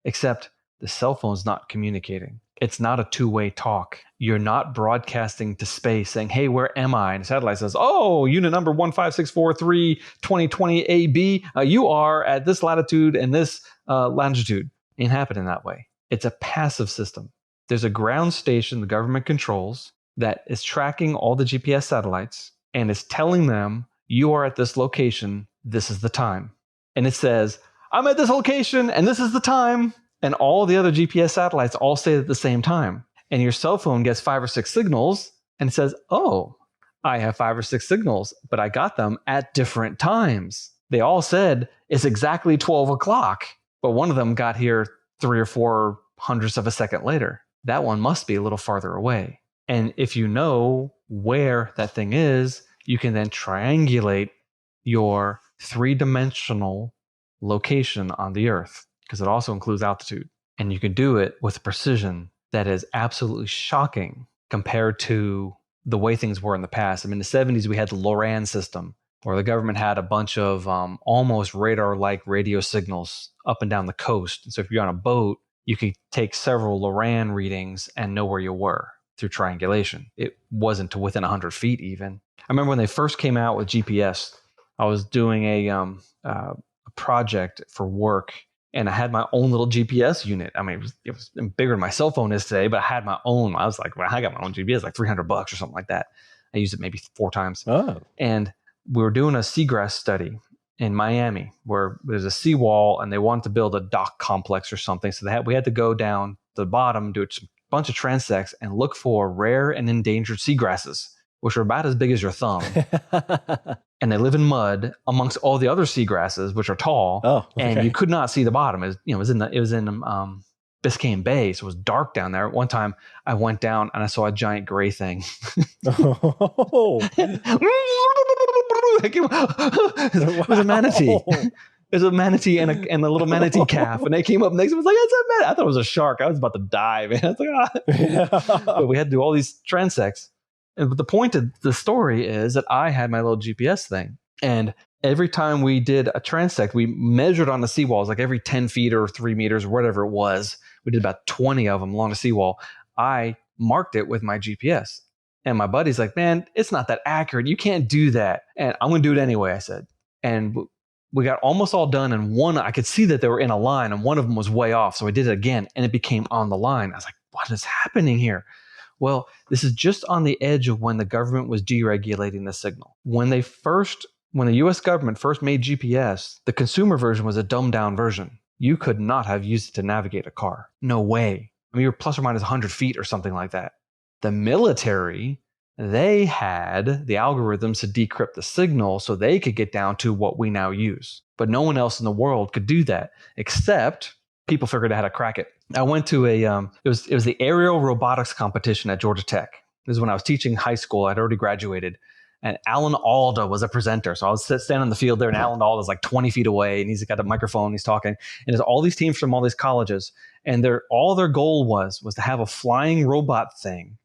except the cell phone's not communicating. It's not a two-way talk. You're not broadcasting to space saying, hey, where am I? And the satellite says, oh, unit number 15643 2020 AB, you are at this latitude and this longitude. Ain't happening that way. It's a passive system. There's a ground station the government controls that is tracking all the GPS satellites and is telling them, you are at this location, this is the time. And it says, I'm at this location and this is the time. And all the other GPS satellites all say it at the same time. And your cell phone gets 5 or 6 signals and says, oh, I have 5 or 6 signals, but I got them at different times. They all said it's exactly 12 o'clock, but one of them got here 3 or 4 hundredths of a second later. That one must be a little farther away. And if you know where that thing is, you can then triangulate your 3-dimensional location on the Earth, because it also includes altitude. And you can do it with a precision that is absolutely shocking compared to the way things were in the past. I mean, in the 70s, we had the LORAN system, where the government had a bunch of almost radar-like radio signals up and down the coast. And so if you're on a boat, you could take several LORAN readings and know where you were through triangulation. It wasn't to within 100 feet even. I remember when they first came out with GPS, I was doing a project for work, and I had my own little GPS unit. I mean, it was bigger than my cell phone is today, but I had my own. I was like, well, I got my own GPS, like $300 or something like that. I used it maybe 4 times. Oh. And we were doing a seagrass study in Miami where there's a seawall and they wanted to build a dock complex or something. So we had to go down the bottom, do a bunch of transects and look for rare and endangered seagrasses, which are about as big as your thumb. And they live in mud amongst all the other seagrasses, which are tall. Oh, okay. And you could not see the bottom. It was in Biscayne Bay, so it was dark down there. One time I went down and I saw a giant gray thing. Oh. It was a manatee. There's a manatee and a little manatee calf, and they came up next. I was like, "That's a manatee." I thought it was a shark. I was about to die, man. I was like, ah. But we had to do all these transects. And the point of the story is that I had my little GPS thing, and every time we did a transect, we measured on the seawalls, like every 10 feet or 3 meters or whatever it was. We did about 20 of them along the seawall. I marked it with my GPS. And my buddy's like, man, it's not that accurate. You can't do that. And I'm going to do it anyway, I said. And we got almost all done. And one, I could see that they were in a line and one of them was way off. So I did it again and it became on the line. I was like, what is happening here? Well, this is just on the edge of when the government was deregulating the signal. When the US government first made GPS, the consumer version was a dumbed down version. You could not have used it to navigate a car. No way. I mean, you're plus or minus 100 feet or something like that. The military, they had the algorithms to decrypt the signal so they could get down to what we now use. But no one else in the world could do that, except people figured out how to crack it. I went to it was the aerial robotics competition at Georgia Tech. This is when I was teaching high school. I'd already graduated. And Alan Alda was a presenter. So I was standing on the field there, and Alan Alda is like 20 feet away, and he's got a microphone, he's talking. And there's all these teams from all these colleges. And all their goal was to have a flying robot thing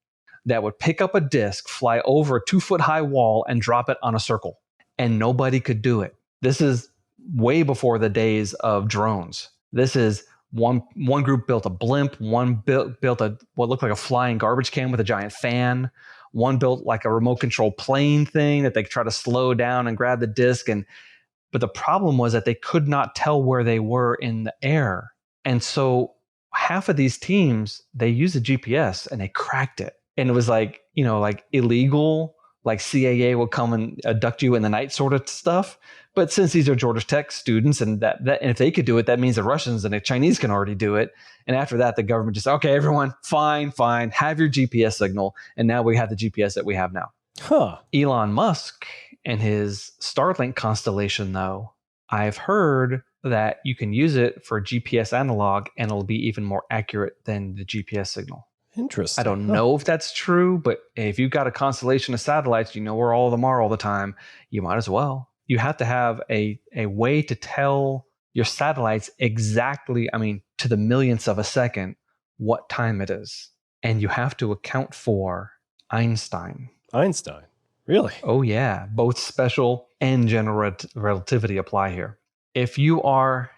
that would pick up a disc, fly over a 2-foot high wall, and drop it on a circle. And nobody could do it. This is way before the days of drones. This is one group built a blimp, one built what looked like a flying garbage can with a giant fan. One built like a remote control plane thing that they could try to slow down and grab the disc. But the problem was that they could not tell where they were in the air. And so half of these teams, they used a GPS and they cracked it. And it was like, like illegal, like CAA will come and abduct you in the night sort of stuff. But since these are Georgia Tech students and and if they could do it, that means the Russians and the Chinese can already do it. And after that, the government just, okay, everyone, fine, have your GPS signal. And now we have the GPS that we have now. Huh. Elon Musk and his Starlink constellation, though, I've heard that you can use it for GPS analog and it'll be even more accurate than the GPS signal. Interesting. I don't know if that's true, but if you've got a constellation of satellites, you know where all of them are all the time, you might as well. You have to have a way to tell your satellites exactly, to the millionth of a second, what time it is. And you have to account for Einstein. Einstein? Really? Oh, yeah. Both special and general relativity apply here. If you are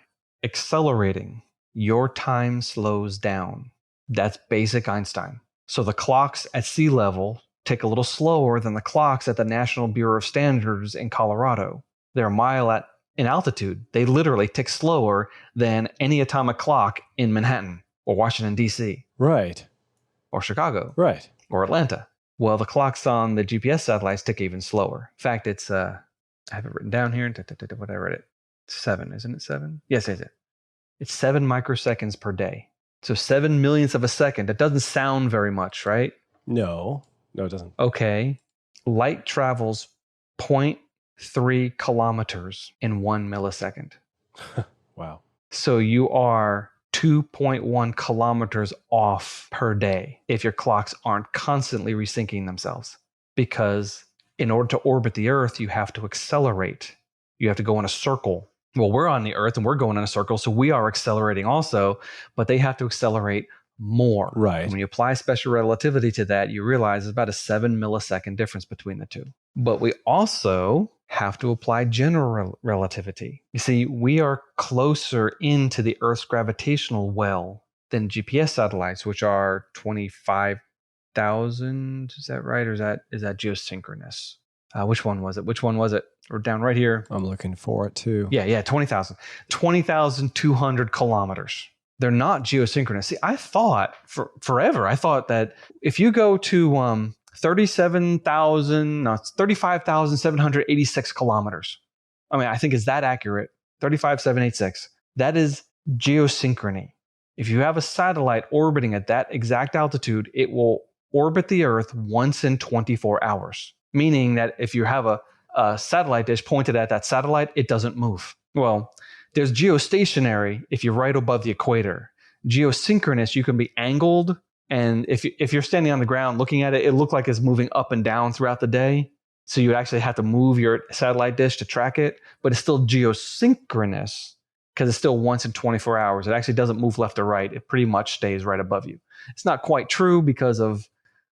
accelerating, your time slows down. That's basic Einstein. So the clocks at sea level tick a little slower than the clocks at the National Bureau of Standards in Colorado. They're a mile in altitude. They literally tick slower than any atomic clock in Manhattan or Washington, D.C. Right. Or Chicago. Right. Or Atlanta. Well, the clocks on the GPS satellites tick even slower. In fact, it's, I have it written down here. What I read it. 7, isn't it 7? Yes, it is. It's 7 microseconds per day. So 7 millionths of a second. That doesn't sound very much, right? No, it doesn't. Okay. Light travels 0.3 kilometers in 1 millisecond. Wow. So you are 2.1 kilometers off per day if your clocks aren't constantly resyncing themselves. Because in order to orbit the Earth, you have to accelerate. You have to go in a circle. Well, we're on the Earth and we're going in a circle, so we are accelerating also, but they have to accelerate more. Right. And when you apply special relativity to that, you realize there's about a 7 millisecond difference between the two. But we also have to apply general relativity. You see, we are closer into the Earth's gravitational well than GPS satellites, which are 25,000. Is that right? Or is that geosynchronous? Which one was it? Or down right here. I'm looking for it too. Yeah, 20,000. 20,200 kilometers. They're not geosynchronous. See, I thought forever, that if you go to 35,786 kilometers. I think is that accurate? 35,786. That is geosynchrony. If you have a satellite orbiting at that exact altitude, it will orbit the Earth once in 24 hours. Meaning that if you have a satellite dish pointed at that satellite, it doesn't move. Well, there's geostationary if you're right above the equator. Geosynchronous, you can be angled, and if you're standing on the ground looking at it, it looks like it's moving up and down throughout the day. So you actually have to move your satellite dish to track it, but it's still geosynchronous because it's still once in 24 hours. It actually doesn't move left or right. It pretty much stays right above you. It's not quite true because of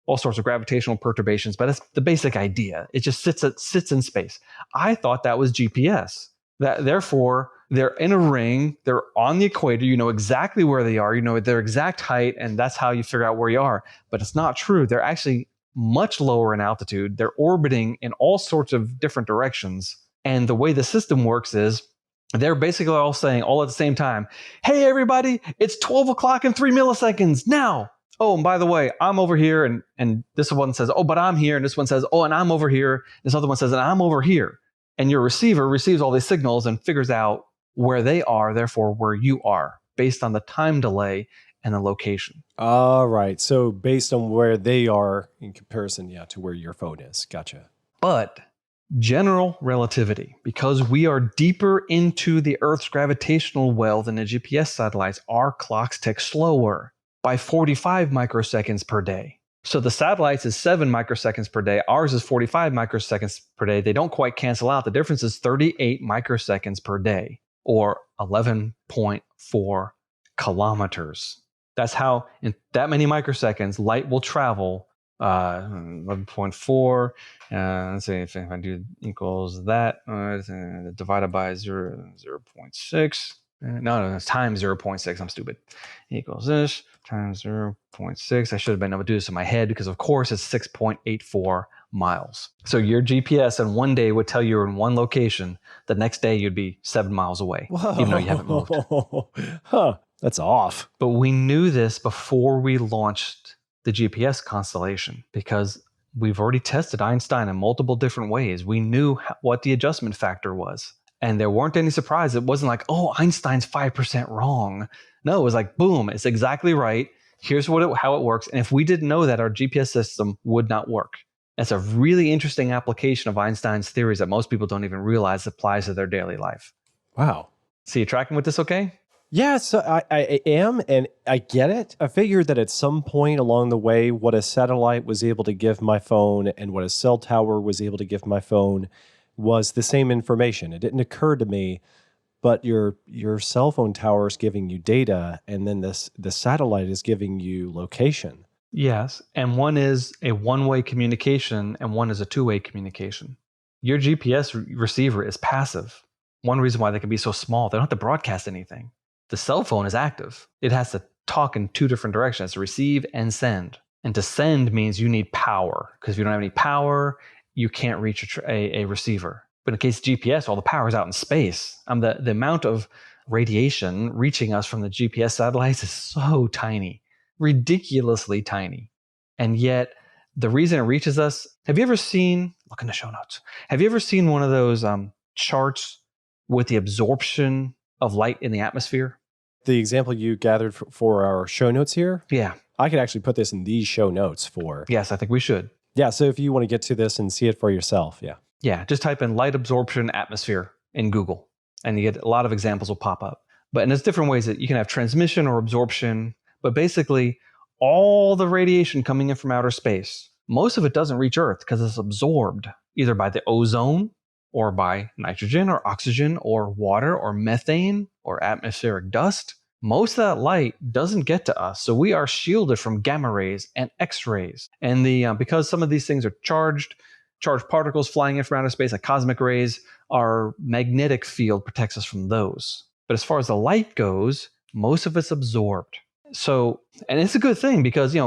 all sorts of gravitational perturbations, but that's the basic idea. It just sits in space. I thought that was GPS. Therefore, they're in a ring, they're on the equator, you know exactly where they are, you know their exact height, and that's how you figure out where you are. But it's not true. They're actually much lower in altitude. They're orbiting in all sorts of different directions. And the way the system works is they're basically all saying all at the same time, hey, everybody, it's 12 o'clock and 3 milliseconds now. Oh, and by the way, I'm over here. And this one says, oh, but I'm here. And this one says, oh, and I'm over here. This other one says, and I'm over here. And your receiver receives all these signals and figures out where they are, therefore where you are, based on the time delay and the location. All right. So based on where they are in comparison, to where your phone is. Gotcha. But General relativity. Because we are deeper into the Earth's gravitational well than the GPS satellites, our clocks tick slower by 45 microseconds per day. So the satellites is 7 microseconds per day. Ours is 45 microseconds per day. They don't quite cancel out. The difference is 38 microseconds per day, or 11.4 kilometers. That's how, in that many microseconds, light will travel 11.4. Let's see if I do equals that divided by 0.6. No, it's times 0.6. I'm stupid. Equals this times 0.6. I should have been able to do this in my head because, of course, it's 6.84 miles. So your GPS in one day would tell you you're in one location. The next day you'd be 7 miles away, even though you haven't moved. Huh, that's off. But we knew this before we launched the GPS constellation because we've already tested Einstein in multiple different ways. We knew what the adjustment factor was. And there weren't any surprises. It wasn't like, oh, Einstein's 5% wrong. No, it was like, boom, it's exactly right. Here's how it works. And if we didn't know that, our GPS system would not work. That's a really interesting application of Einstein's theories that most people don't even realize applies to their daily life. Wow. So you tracking with this okay? Yeah, so I am, and I get it. I figured that at some point along the way, what a satellite was able to give my phone and what a cell tower was able to give my phone was the same information. It didn't occur to me, but your cell phone tower is giving you data, and then the satellite is giving you location. Yes, and one is a one-way communication and one is a two-way communication. Your GPS receiver is passive. One reason why they can be so small, they don't have to broadcast anything. The cell phone is active. It has to talk in two different directions, to receive and send. And to send means you need power, because if you don't have any power, you can't reach a receiver. But in the case of GPS, all the power is out in space. The amount of radiation reaching us from the GPS satellites is so tiny, ridiculously tiny. And yet, the reason it reaches us, have you ever seen, look in the show notes, have you ever seen one of those charts with the absorption of light in the atmosphere? The example you gathered for our show notes here, Yeah. I could actually put this in these show notes for. Yes, I think we should. Yeah, so if you want to get to this and see it for yourself, yeah. Yeah, just type in light absorption atmosphere in Google, and you get a lot of examples will pop up. And there's different ways that you can have transmission or absorption, but basically all the radiation coming in from outer space, most of it doesn't reach Earth because it's absorbed either by the ozone or by nitrogen or oxygen or water or methane or atmospheric dust. Most of that light doesn't get to us, so we are shielded from gamma rays and X-rays. And because some of these things are charged particles flying in from outer space, like cosmic rays, our magnetic field protects us from those. But as far as the light goes, most of it's absorbed. So, and it's a good thing because,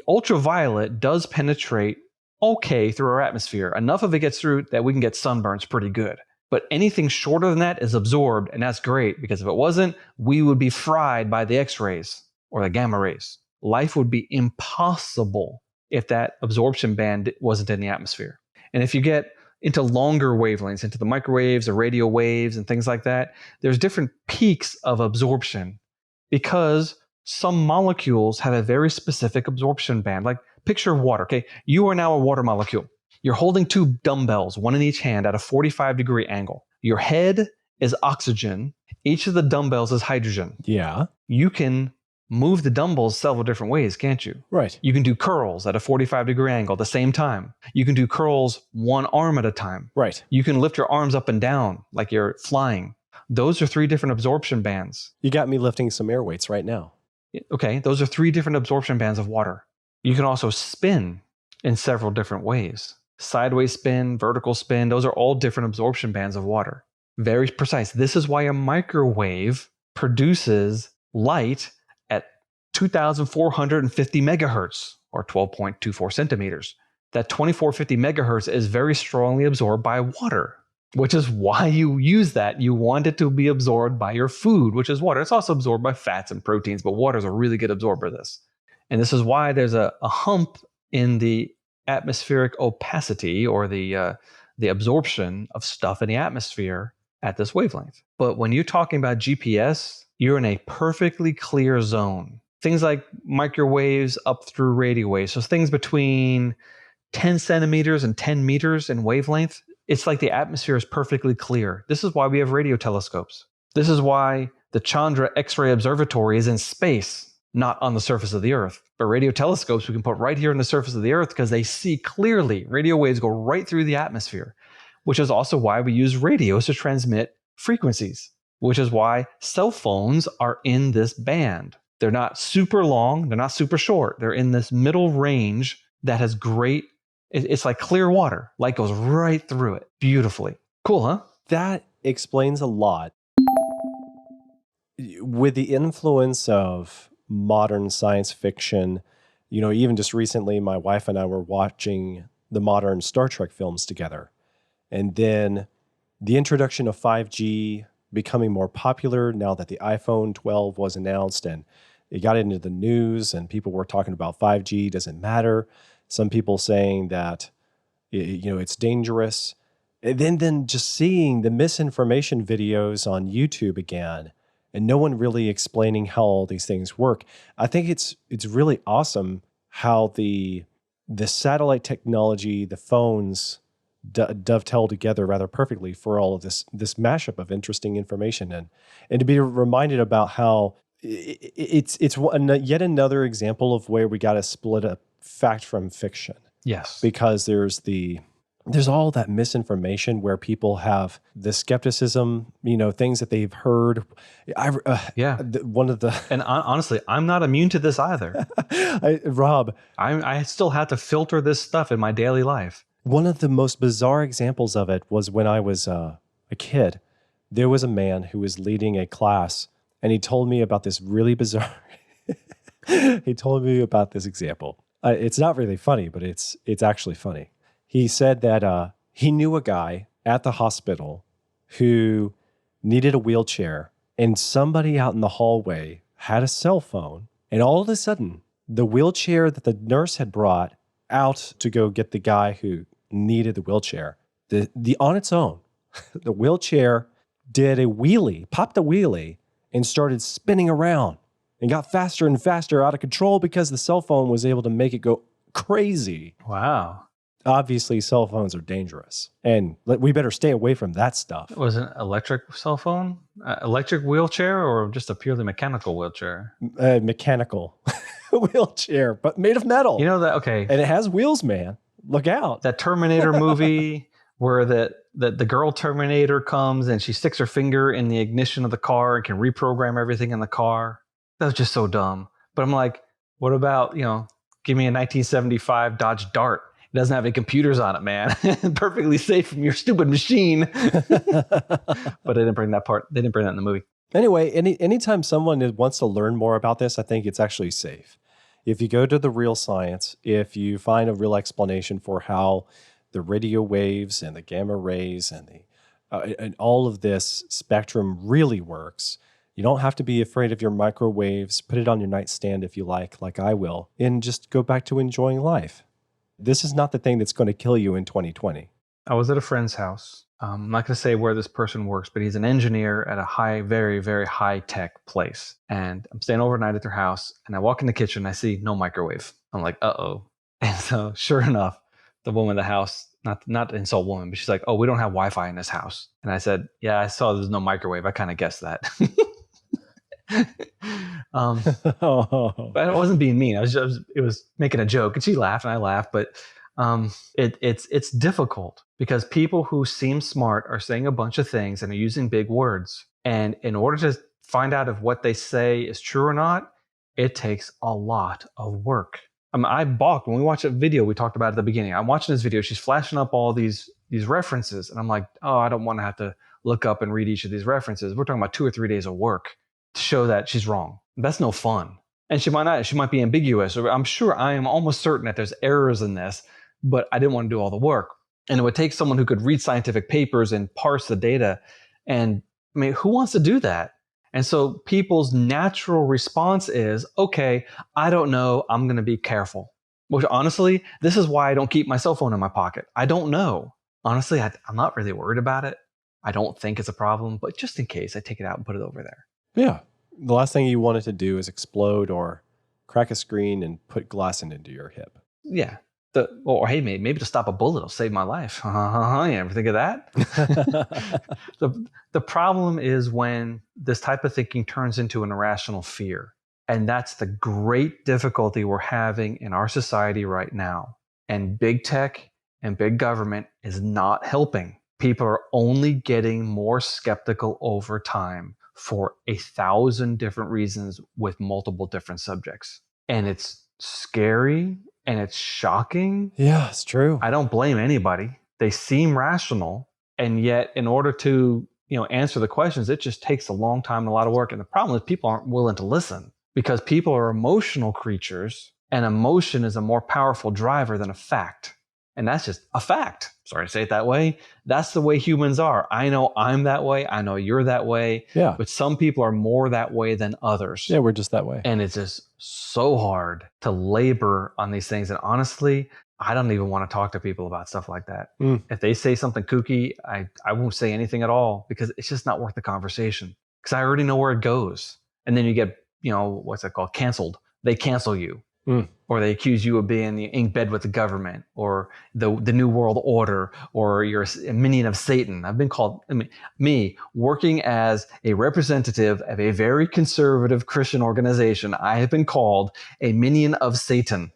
ultraviolet does penetrate okay through our atmosphere. Enough of it gets through that we can get sunburns pretty good. But anything shorter than that is absorbed, and that's great because if it wasn't, we would be fried by the X-rays or the gamma rays. Life would be impossible if that absorption band wasn't in the atmosphere. And if you get into longer wavelengths, into the microwaves or radio waves and things like that, there's different peaks of absorption because some molecules have a very specific absorption band. Like picture water, okay? You are now a water molecule. You're holding two dumbbells, one in each hand at a 45-degree angle. Your head is oxygen. Each of the dumbbells is hydrogen. Yeah. You can move the dumbbells several different ways, can't you? Right. You can do curls at a 45-degree angle at the same time. You can do curls one arm at a time. Right. You can lift your arms up and down like you're flying. Those are 3 different absorption bands. You got me lifting some air weights right now. Okay, those are 3 different absorption bands of water. You can also spin in several different ways. Sideways spin, vertical spin, those are all different absorption bands of water. Very precise. This is why a microwave produces light at 2,450 megahertz or 12.24 centimeters. That 2450 megahertz is very strongly absorbed by water, which is why you use that. You want it to be absorbed by your food, which is water. It's also absorbed by fats and proteins, but water is a really good absorber of this. And this is why there's a hump in the atmospheric opacity or the absorption of stuff in the atmosphere at this wavelength. But when you're talking about GPS, you're in a perfectly clear zone. Things like microwaves up through radio waves, so things between 10 centimeters and 10 meters in wavelength, It's like the atmosphere is perfectly clear. This is why we have radio telescopes. This is why the Chandra X-ray Observatory is in space, not on the surface of the Earth. But radio telescopes we can put right here on the surface of the Earth because they see clearly. Radio waves go right through the atmosphere, which is also why we use radios to transmit frequencies, which is why cell phones are in this band. They're not super long, they're not super short. They're in this middle range that has great, it's like clear water. Light goes right through it beautifully. Cool, huh? That explains a lot. With the influence of modern science fiction, even just recently, my wife and I were watching the modern Star Trek films together. And then the introduction of 5G becoming more popular now that the iPhone 12 was announced and it got into the news and people were talking about 5G doesn't matter. Some people saying that, it's dangerous. And then just seeing the misinformation videos on YouTube again and no one really explaining how all these things work. I think it's really awesome how the satellite technology, the phones dovetail together rather perfectly for all of this mashup of interesting information and to be reminded about how it's yet another example of where we got to split up fact from fiction. Yes. Because there's all that misinformation where people have the skepticism, things that they've heard. And honestly, I'm not immune to this either. Rob, I still have to filter this stuff in my daily life. One of the most bizarre examples of it was when I was a kid. There was a man who was leading a class, and he told me about this really bizarre. He told me about this example. It's not really funny, but it's actually funny. He said that he knew a guy at the hospital who needed a wheelchair, and somebody out in the hallway had a cell phone, and all of a sudden, the wheelchair that the nurse had brought out to go get the guy who needed the wheelchair, the on its own, the wheelchair did a wheelie, popped a wheelie, and started spinning around and got faster and faster out of control because the cell phone was able to make it go crazy. Wow. Obviously, cell phones are dangerous, and we better stay away from that stuff. Was it an electric cell phone, electric wheelchair, or just a purely mechanical wheelchair? Mechanical wheelchair, but made of metal. You know that, okay. And it has wheels, man. Look out. That Terminator movie where the girl Terminator comes and she sticks her finger in the ignition of the car and can reprogram everything in the car. That was just so dumb. But I'm like, what about, give me a 1975 Dodge Dart. It doesn't have any computers on it, man. Perfectly safe from your stupid machine. But they didn't bring that part. They didn't bring that in the movie. Anyway, anytime someone wants to learn more about this, I think it's actually safe. If you go to the real science, if you find a real explanation for how the radio waves and the gamma rays and all of this spectrum really works, you don't have to be afraid of your microwaves. Put it on your nightstand if you like I will, and just go back to enjoying life. This is not the thing that's going to kill you in 2020. I was at a friend's house. I'm not going to say where this person works, but he's an engineer at a very, very high-tech place. And I'm staying overnight at their house, and I walk in the kitchen, and I see no microwave. I'm like, uh-oh. And so, sure enough, the woman in the house, not to insult woman, but she's like, oh, we don't have Wi-Fi in this house. And I said, yeah, I saw there's no microwave. I kind of guessed that. But I wasn't being mean. It was making a joke, and she laughed and I laughed. But it's difficult because people who seem smart are saying a bunch of things and are using big words. And in order to find out if what they say is true or not, it takes a lot of work. I balked when we watched that video we talked about at the beginning. I'm watching this video. She's flashing up all these references, and I'm like, oh, I don't want to have to look up and read each of these references. We're talking about 2 or 3 days of work to show that she's wrong. That's no fun. And she might not. She might be ambiguous. Or I'm sure, I am almost certain that there's errors in this, but I didn't want to do all the work. And it would take someone who could read scientific papers and parse the data. And I mean, who wants to do that? And so people's natural response is, okay, I don't know, I'm going to be careful. Which honestly, this is why I don't keep my cell phone in my pocket. I don't know. Honestly, I'm not really worried about it. I don't think it's a problem, but just in case, I take it out and put it over there. Yeah. The last thing you want it to do is explode or crack a screen and put glass into your hip. Yeah. or hey, maybe to stop a bullet will save my life. You ever think of that? The problem is when this type of thinking turns into an irrational fear. And that's the great difficulty we're having in our society right now. And big tech and big government is not helping. People are only getting more skeptical over time for 1,000 different reasons with multiple different subjects. And it's scary and it's shocking. Yeah, it's true. I don't blame anybody. They seem rational. And yet, in order to answer the questions, it just takes a long time and a lot of work. And the problem is people aren't willing to listen because people are emotional creatures and emotion is a more powerful driver than a fact. And that's just a fact. Sorry to say it that way. That's the way humans are. I know I'm that way. I know you're that way. Yeah. But some people are more that way than others. Yeah, we're just that way. And it's just so hard to labor on these things. And honestly, I don't even want to talk to people about stuff like that. If they say something kooky, I won't say anything at all because it's just not worth the conversation because I already know where it goes. And then you get, what's that called? Canceled. They cancel you. Or they accuse you of being in bed with the government or the New World Order, or you're a minion of Satan. I've been called, me working as a representative of a very conservative Christian organization, I have been called a minion of Satan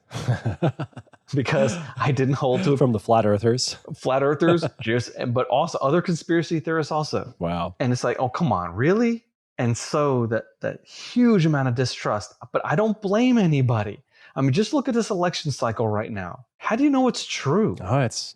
because I didn't hold to From the flat earthers. Flat earthers, but also other conspiracy theorists also. Wow. And it's like, oh, come on, really? And so that huge amount of distrust, but I don't blame anybody. I mean, just look at this election cycle right now. How do you know it's true? Oh, it's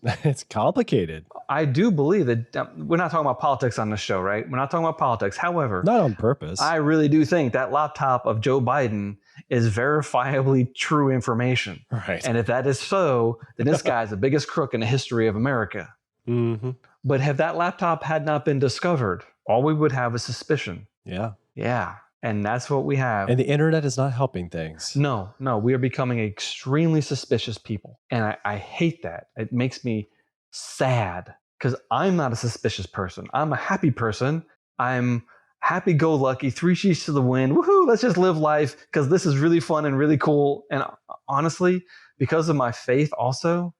complicated. I do believe that we're not talking about politics on this show, right? We're not talking about politics. However, Not on purpose. I really do think that laptop of Joe Biden is verifiably true information. Right. And if that is so, then this guy is the biggest crook in the history of America. Mm-hmm. But if that laptop had not been discovered, all we would have is suspicion. Yeah. Yeah. And that's what we have. And the internet is not helping things. No, we are becoming extremely suspicious people. And I hate that. It makes me sad because I'm not a suspicious person. I'm a happy person. I'm happy-go-lucky, 3 sheets to the wind. Woohoo, let's just live life because this is really fun and really cool. And honestly, because of my faith also,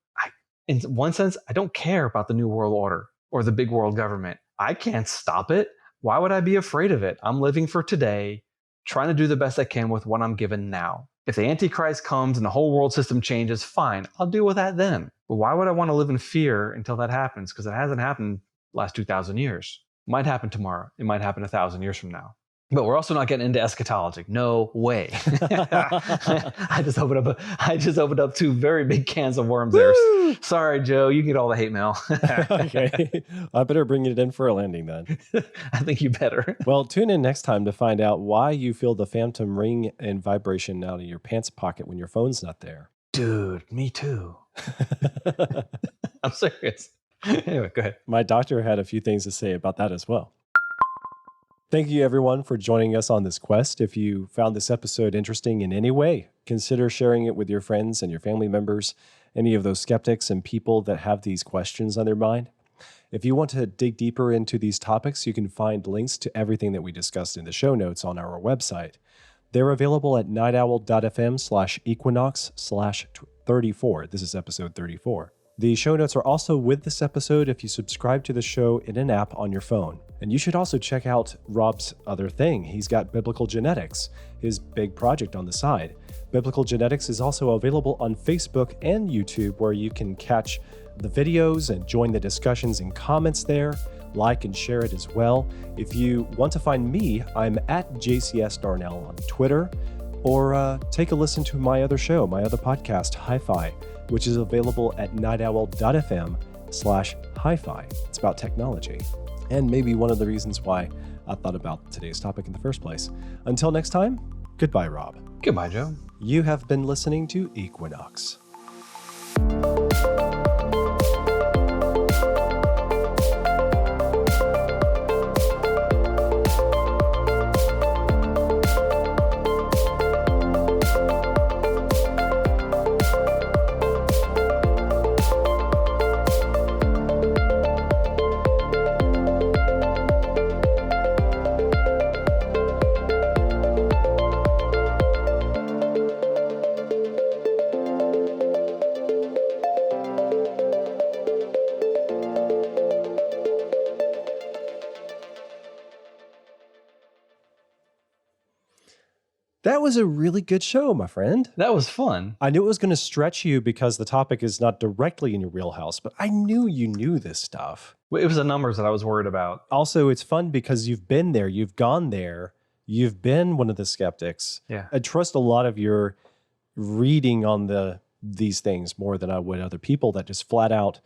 in one sense, I don't care about the New World Order or the big world government. I can't stop it. Why would I be afraid of it? I'm living for today, trying to do the best I can with what I'm given now. If the Antichrist comes and the whole world system changes, fine, I'll deal with that then. But why would I want to live in fear until that happens? Because it hasn't happened last 2,000 years. It might happen tomorrow. It might happen 1,000 years from now. But we're also not getting into eschatology. No way. I just opened up 2 very big cans of worms there. Sorry, Joe. You get all the hate mail. Okay. I better bring it in for a landing then. I think you better. Well, tune in next time to find out why you feel the phantom ring and vibration out of your pants pocket when your phone's not there. Dude, me too. I'm serious. Anyway, go ahead. My doctor had a few things to say about that as well. Thank you, everyone, for joining us on this quest. If you found this episode interesting in any way, consider sharing it with your friends and your family members, any of those skeptics and people that have these questions on their mind. If you want to dig deeper into these topics, you can find links to everything that we discussed in the show notes on our website. They're available at nightowl.fm/equinox/34. This is episode 34. The show notes are also with this episode if you subscribe to the show in an app on your phone. And you should also check out Rob's other thing. He's got Biblical Genetics, his big project on the side. Biblical Genetics is also available on Facebook and YouTube, where you can catch the videos and join the discussions and comments there. Like and share it as well. If you want to find me, I'm at JCS Darnell on Twitter, or take a listen to my other show, my other podcast, Hi-Fi, which is available at nightowl.fm/hi-fi. It's about technology, and maybe one of the reasons why I thought about today's topic in the first place. Until next time, goodbye, Rob. Goodbye, Joe. You have been listening to Equinox. That was a really good show, my friend. That was fun. I knew it was going to stretch you because the topic is not directly in your wheelhouse, but I knew you knew this stuff. It was the numbers that I was worried about. Also, it's fun because you've been there, you've gone there, you've been one of the skeptics. Yeah. I trust a lot of your reading on these things more than I would other people that just flat out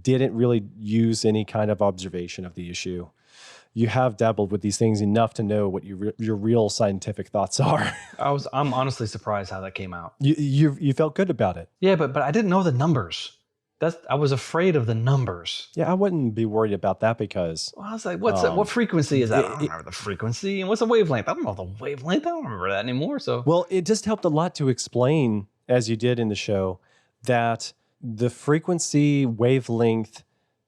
didn't really use any kind of observation of the issue. You have dabbled with these things enough to know what your real scientific thoughts are. I'm honestly surprised how that came out. You felt good about it. Yeah, but I didn't know the numbers. I was afraid of the numbers. Yeah, I wouldn't be worried about that because Well, I was like, what frequency is that? I don't remember the frequency. And what's the wavelength? I don't know the wavelength. I don't remember that anymore. So well, it just helped a lot to explain, as you did in the show, that the frequency wavelength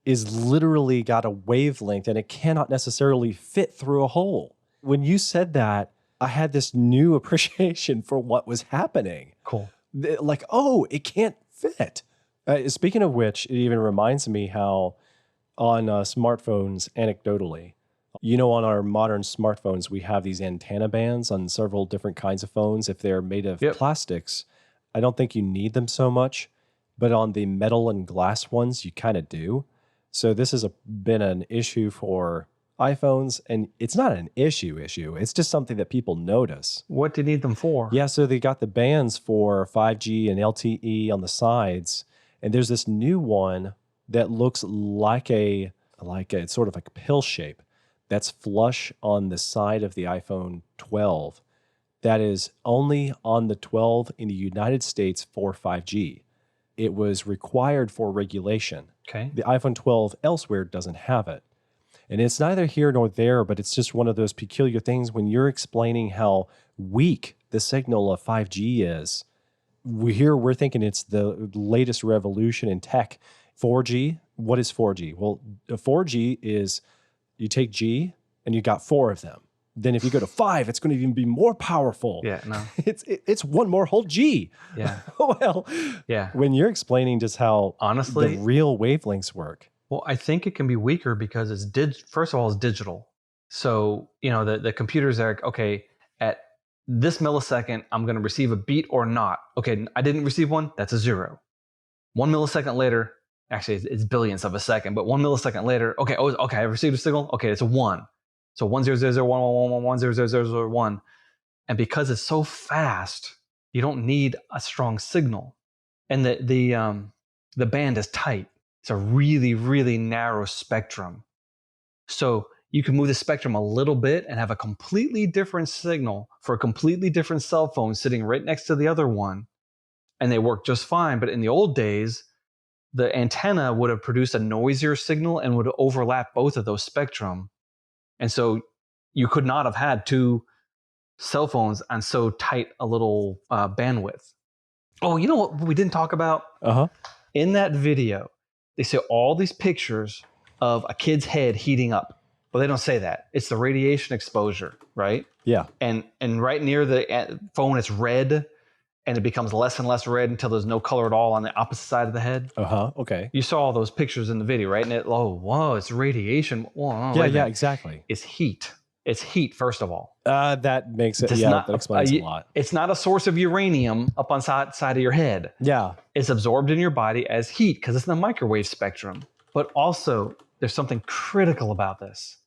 is literally got a wavelength and it cannot necessarily fit through a hole. When you said that, I had this new appreciation for what was happening. cool. Like, oh, it can't fit. Speaking of which, it even reminds me how on smartphones, anecdotally, on our modern smartphones, we have these antenna bands on several different kinds of phones. If they're made of plastics, I don't think you need them so much. But on the metal and glass ones, you kind of do. So this has been an issue for iPhones, and it's not an issue. It's just something that people notice. What do you need them for? Yeah, so they got the bands for 5G and LTE on the sides, and there's this new one that looks like it's sort of like a pill shape that's flush on the side of the iPhone 12. That is only on the 12 in the United States for 5G. It was required for regulation. Okay. The iPhone 12 elsewhere doesn't have it. And it's neither here nor there, but it's just one of those peculiar things when you're explaining how weak the signal of 5G is. We're thinking it's the latest revolution in tech. 4G, what is 4G? Well, 4G is you take G and you got 4 of them. Then if you go to 5, it's going to even be more powerful. Yeah, no. It's one more whole G. Yeah. Well, yeah. When you're explaining just how honestly the real wavelengths work. Well, I think it can be weaker because first of all, it's digital. So, the computers are like, okay, at this millisecond, I'm going to receive a beat or not. Okay, I didn't receive one. That's a 0. 1 millisecond later, actually it's billionths of a second, but 1 millisecond later, okay, I received a signal. Okay, it's a 1. So 1 0 0 0 1 1 1 1 0 0 0 0 1. And because it's so fast, you don't need a strong signal. And the band is tight. It's a really, really narrow spectrum. So you can move the spectrum a little bit and have a completely different signal for a completely different cell phone sitting right next to the other one. And they work just fine. But in the old days, the antenna would have produced a noisier signal and would overlap both of those spectrum. And so you could not have had 2 cell phones on so tight a little bandwidth. Oh, you know what we didn't talk about? In that video, they say all these pictures of a kid's head heating up. Well, they don't say that. It's the radiation exposure, right? Yeah. And right near the phone, it's red, and it becomes less and less red until there's no color at all on the opposite side of the head. Okay. You saw all those pictures in the video, right? And whoa, it's radiation. Whoa, yeah, exactly. It's heat. It's heat, first of all. That makes it, that explains a lot. It's not a source of uranium up on side of your head. Yeah. It's absorbed in your body as heat because it's in the microwave spectrum. But also, there's something critical about this.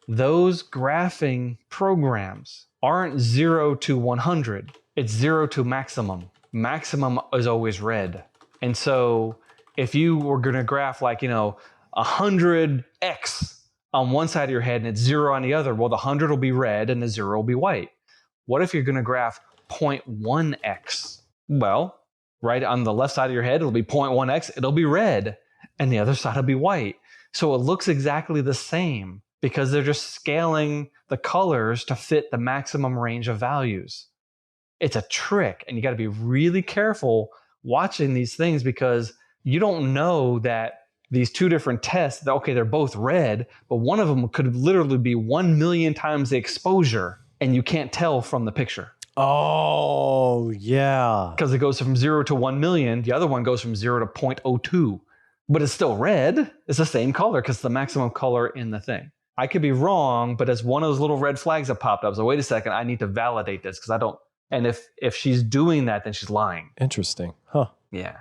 Those graphing programs aren't 0 to 100. It's 0 to maximum. Maximum is always red. And so if you were going to graph 100x on one side of your head and it's 0 on the other, well, the 100 will be red and the 0 will be white. What if you're going to graph 0.1x? Well, right on the left side of your head, it'll be 0.1x, it'll be red, and the other side will be white. So it looks exactly the same because they're just scaling the colors to fit the maximum range of values. It's a trick, and you got to be really careful watching these things because you don't know that these 2 different tests, okay, they're both red, but one of them could literally be 1 million times the exposure, and you can't tell from the picture. Oh, yeah. Because it goes from 0 to 1 million. The other one goes from 0 to 0.02. But it's still red. It's the same color because it's the maximum color in the thing. I could be wrong, but as one of those little red flags that popped up, I was like, wait a second, I need to validate this because I don't. And if she's doing that, then she's lying. Interesting. Huh. Yeah.